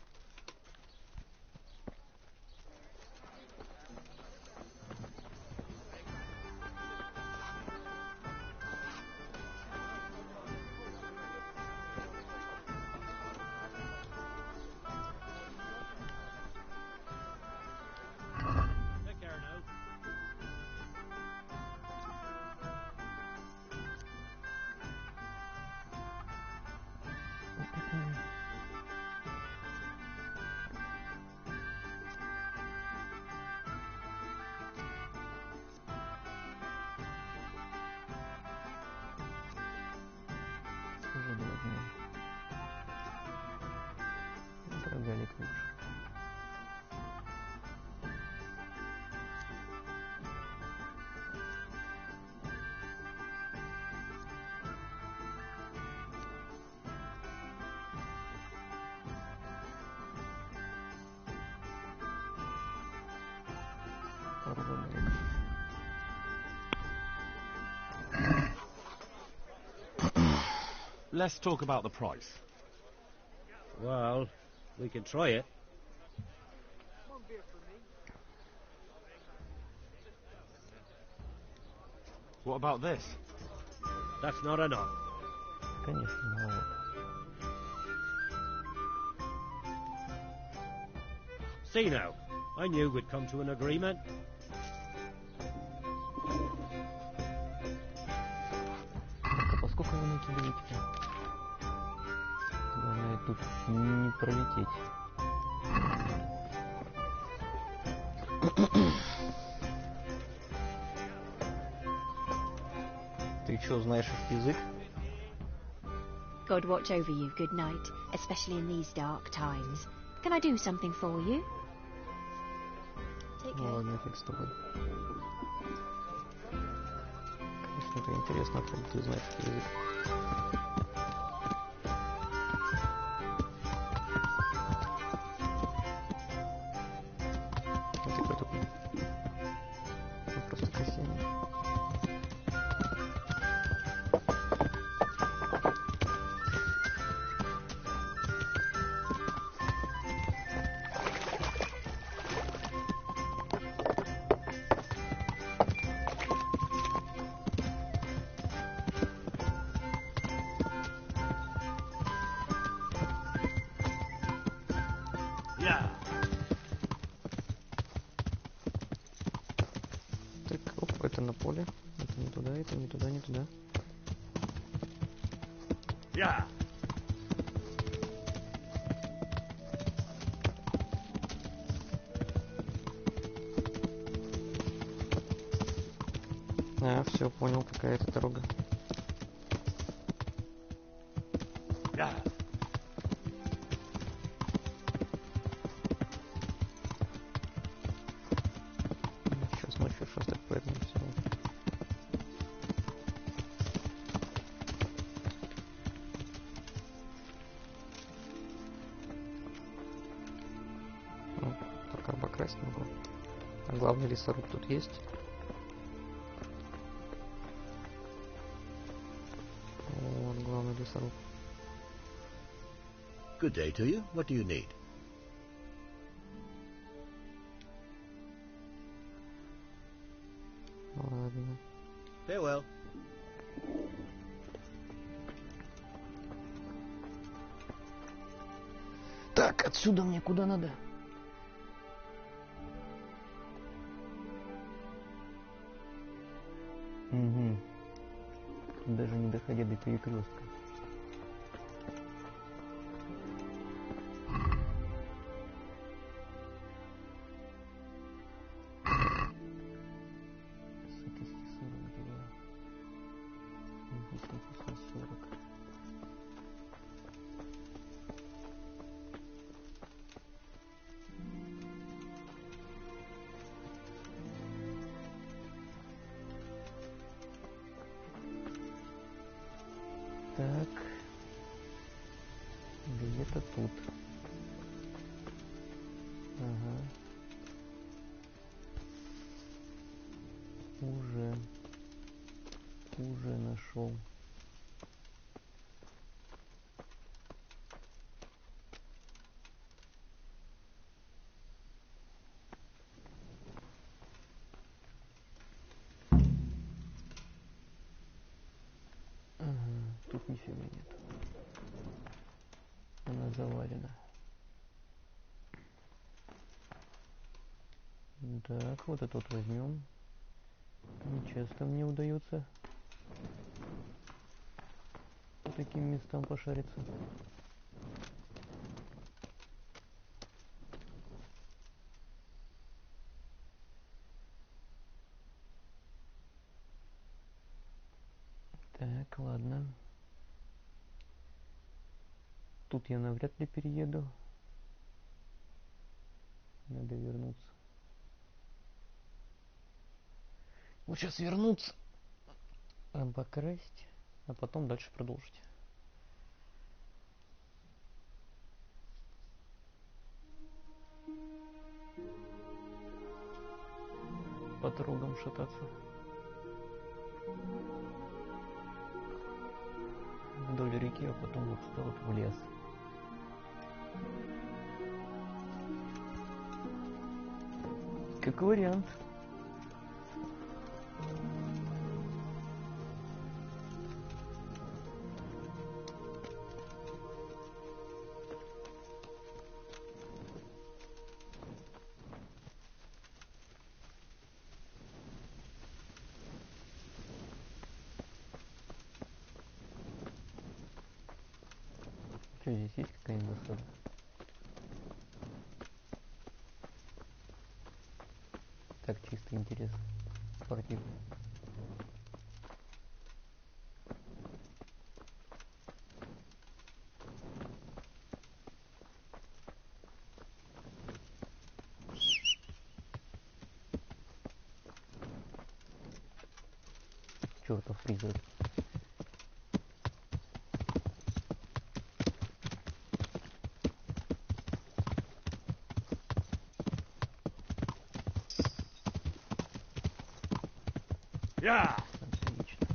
Speaker 1: Рогалик лучше.
Speaker 2: Let's talk about the price.
Speaker 3: Well, we can try it.
Speaker 2: What about this?
Speaker 3: That's not enough.
Speaker 1: Конечно, мало.
Speaker 3: See now, I knew we'd come to an agreement.
Speaker 1: Так, а сколько вы накидываете? Главное тут не пролететь. Ты что, знаешь их язык?
Speaker 8: God watch over you, good night, especially in these dark times. Can I do something for you?
Speaker 4: Take
Speaker 1: Ну
Speaker 4: care.
Speaker 1: ладно, фиг с тобой. Конечно, это интересно, откуда ты знаешь их язык. Вот такой такой. Ну, просто красиво. Это на поле. Это не туда, это не туда, не туда.
Speaker 2: Yeah.
Speaker 1: А, все, понял, какая это дорога.
Speaker 2: Yeah.
Speaker 1: Сейчас ночью шастать, поэтому все. Ну, пока обокрасть могу. А главный лесоруб тут есть. Вот главный лесоруб.
Speaker 17: Good day to you. What do you need?
Speaker 1: Ладно.
Speaker 17: Farewell.
Speaker 1: Так, отсюда мне куда надо? Угу. Даже не доходя до перекрестка. Так, где-то тут. Ага. Уже нашел. Тут нифига нет. Она завалена. Так, вот этот возьмем. Не часто мне удается по таким местам пошариться. Так, ладно. Тут я навряд ли перееду. Надо вернуться. Вот сейчас вернуться, обокрасть, а потом дальше продолжить. По дорогам шататься. Вдоль реки, а потом вот сюда вот в лес. Как вариант. Что, здесь есть какая-нибудь засада? Так, чисто интерес спортивный. Чертов призрак.
Speaker 2: Yeah.
Speaker 1: Отлично.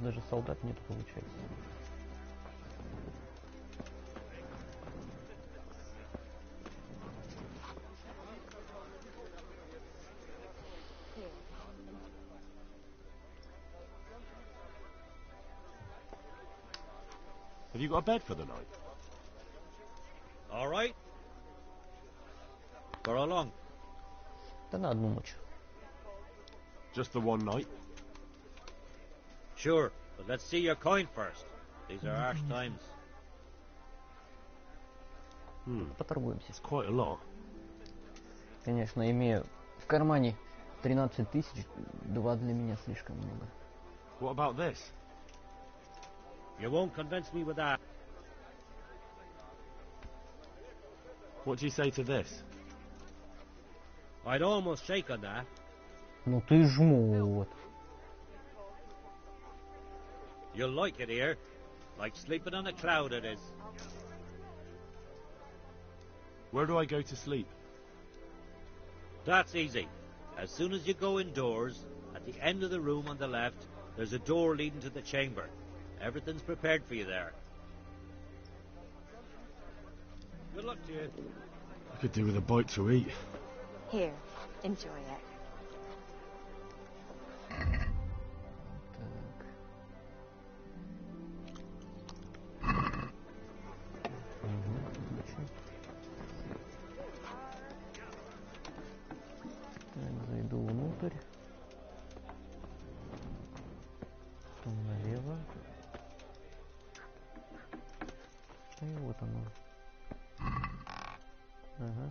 Speaker 1: даже солдат нету, получается.
Speaker 2: Have you got a bed for the night?
Speaker 3: All right. For how long?
Speaker 1: Да на одну ночь.
Speaker 2: Just the one night?
Speaker 3: Sure, but let's see your coin first. These are harsh times.
Speaker 1: Поторгуемся.
Speaker 2: It's quite a lot.
Speaker 1: Конечно, имея в кармане 13 тысяч, 2 для меня слишком много.
Speaker 2: What about this?
Speaker 3: You won't convince me with that.
Speaker 2: What do you say to this?
Speaker 3: I'd almost shake on that.
Speaker 1: Ну ты жмот.
Speaker 3: You'll like it here. Like sleeping on a cloud it is.
Speaker 2: Where do I go to sleep?
Speaker 3: That's easy. As soon as you go indoors, at the end of the room on the left, there's a door leading to the chamber. Everything's prepared for you there. Good luck to you.
Speaker 2: I could do with a bite to eat.
Speaker 11: Here, enjoy it.
Speaker 1: Так, зайду внутрь. Потом налево. И вот оно. Ага.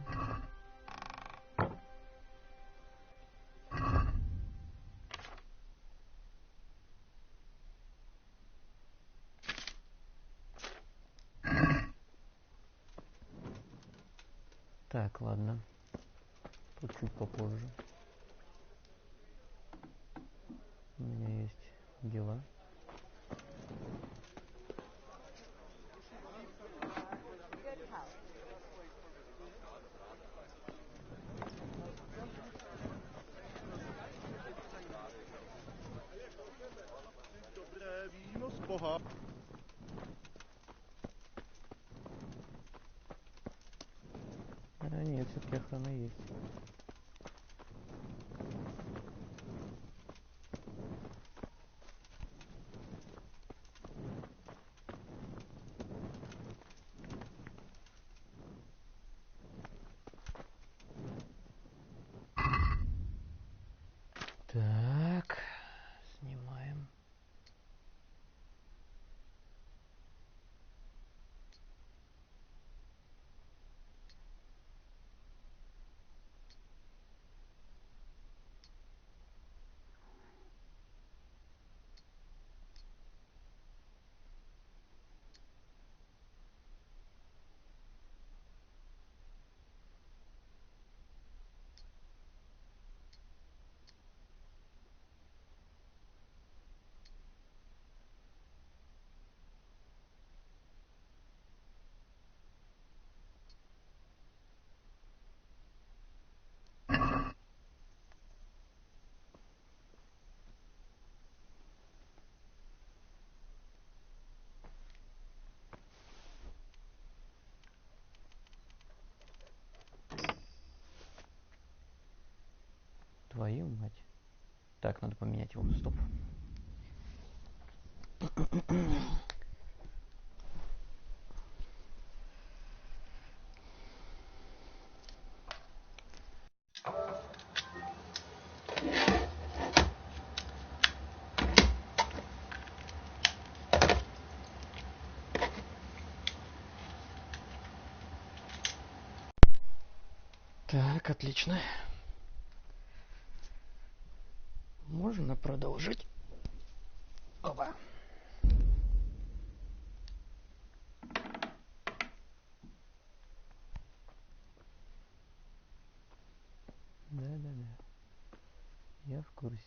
Speaker 1: Так, ладно. Тут чуть попозже. У меня есть дела.
Speaker 10: Dobré víno z Boha.
Speaker 1: А, нет, все-таки охрана есть. Так, снимаем. Твою мать. Так, надо поменять его. Стоп. Так, отлично. Можно продолжить. Опа. Да-да-да. Я в курсе.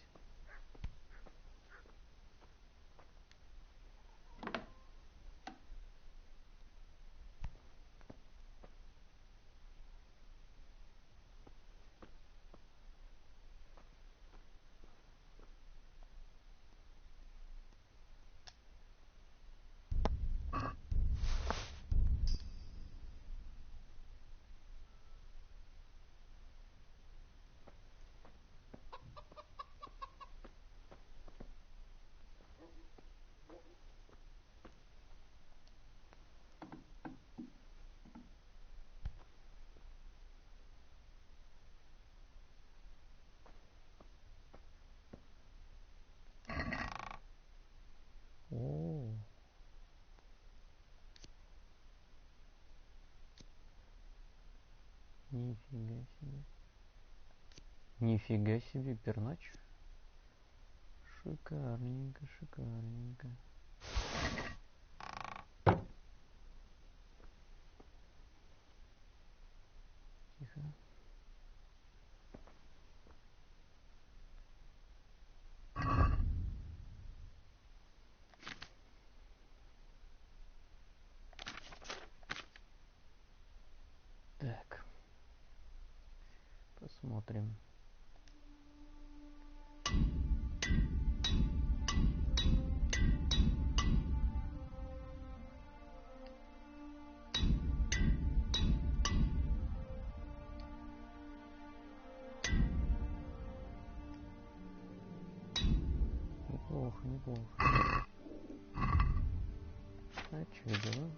Speaker 1: Нифига себе. Нифига себе, пернач. Шикарненько, шикарненько. Тихо. Так. Посмотрим. Неплохо, неплохо. А чё дела?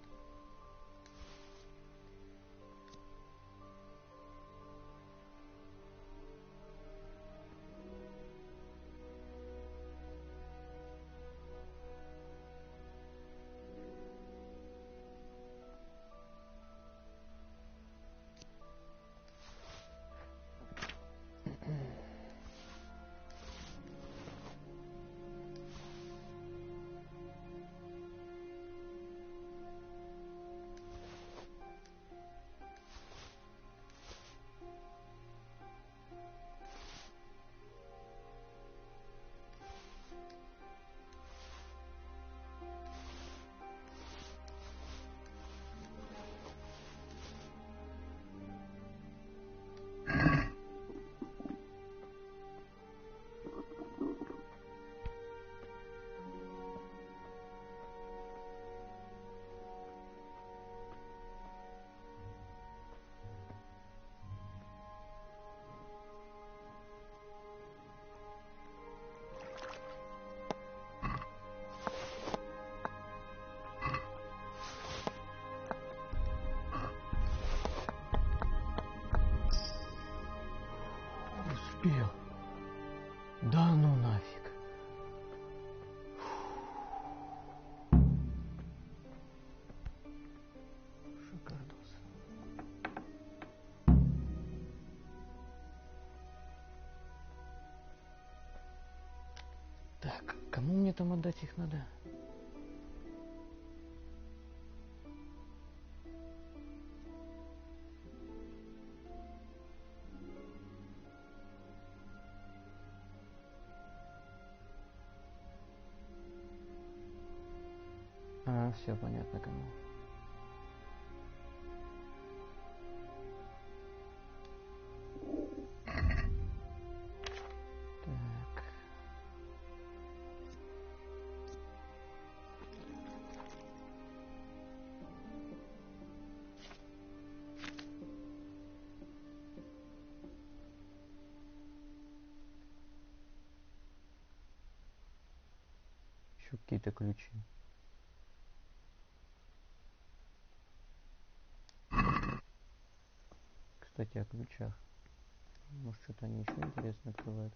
Speaker 1: Успел. Да ну нафиг. Шикардос. Так, кому мне там отдать их надо? А, все понятно кому. Так. Еще какие-то ключи. Кстати, о ключах. Может, что-то они еще интересно открывают.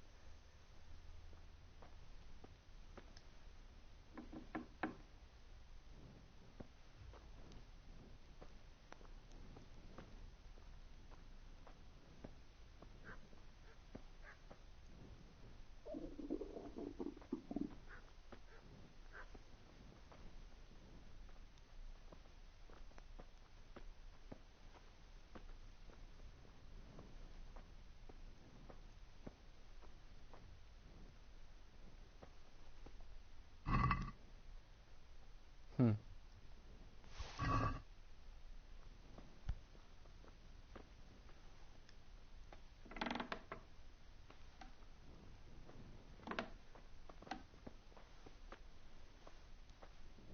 Speaker 1: Хм.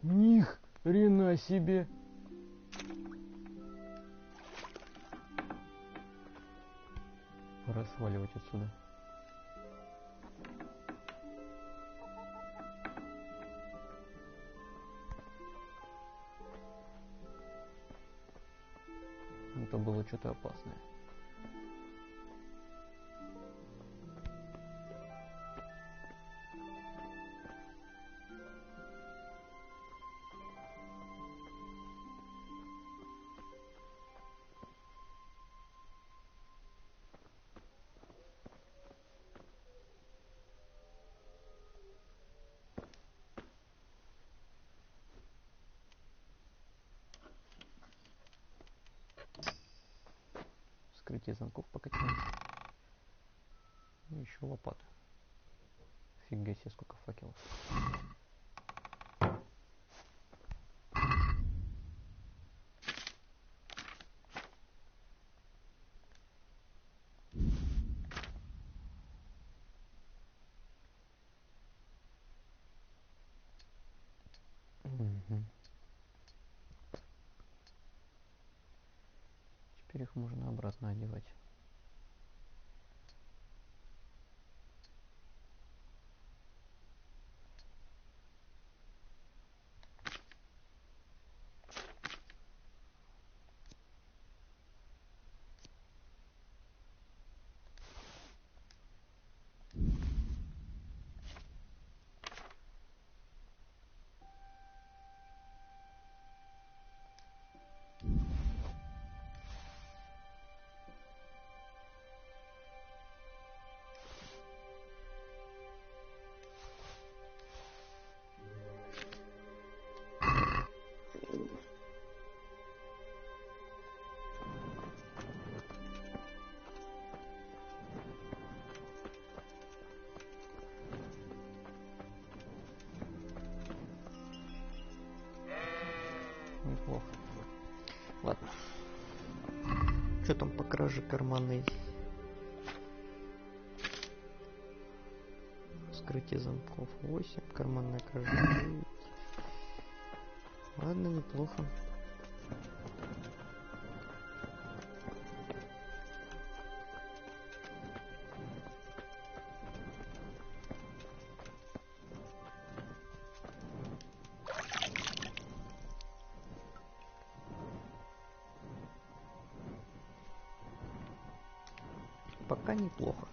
Speaker 1: Ни хрена себе! Пора сваливать отсюда. Это было что-то опасное. вскрытие замков покачаем. И еще лопата. Фига себе, сколько факелов. Теперь их можно обратно одевать. Неплохо. Ладно. Что там по краже карманной? Вскрытие замков 8, карманная кража 9. Ладно, неплохо. Пока неплохо.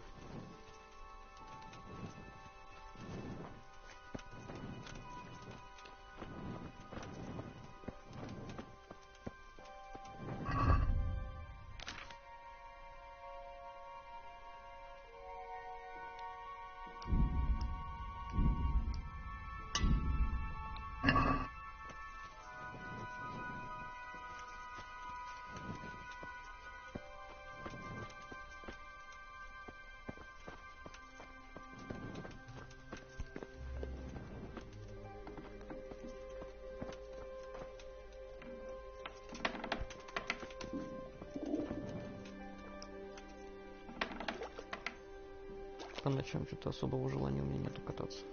Speaker 1: По ночам что-то особого желания у меня нету кататься.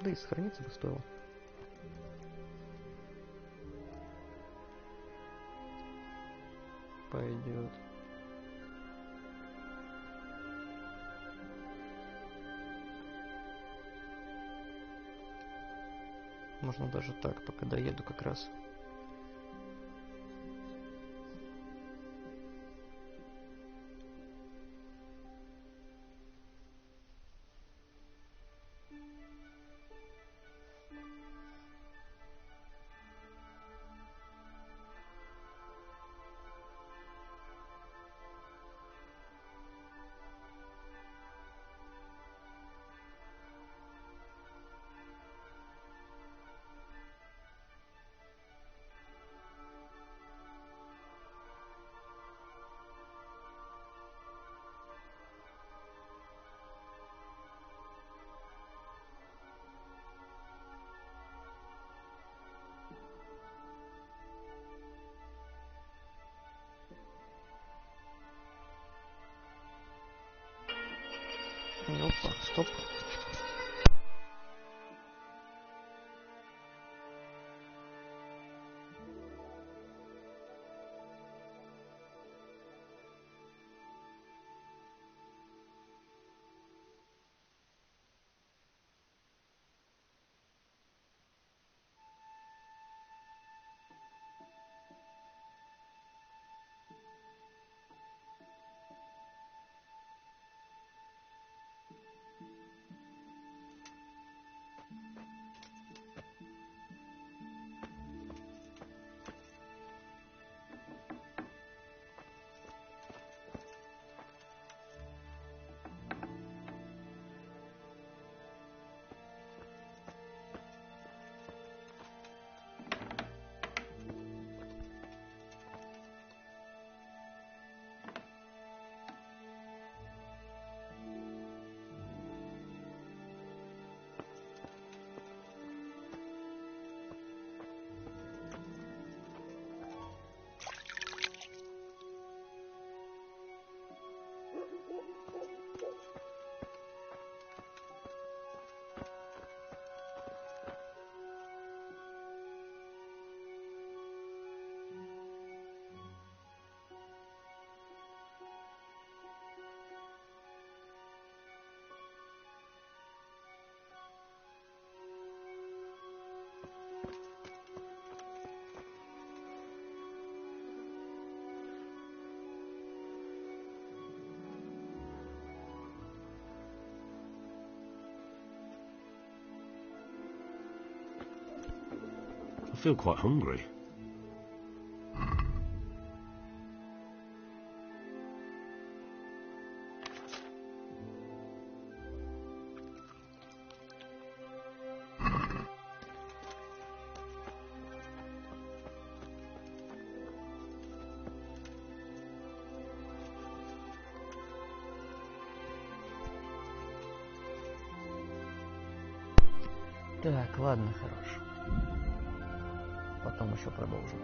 Speaker 1: Да и сохраниться бы стоило. Пойдет. Можно даже так, пока доеду как раз. Опа, стоп.
Speaker 2: feel quite hungry.
Speaker 1: Так, ладно, хорош. Потом еще продолжим.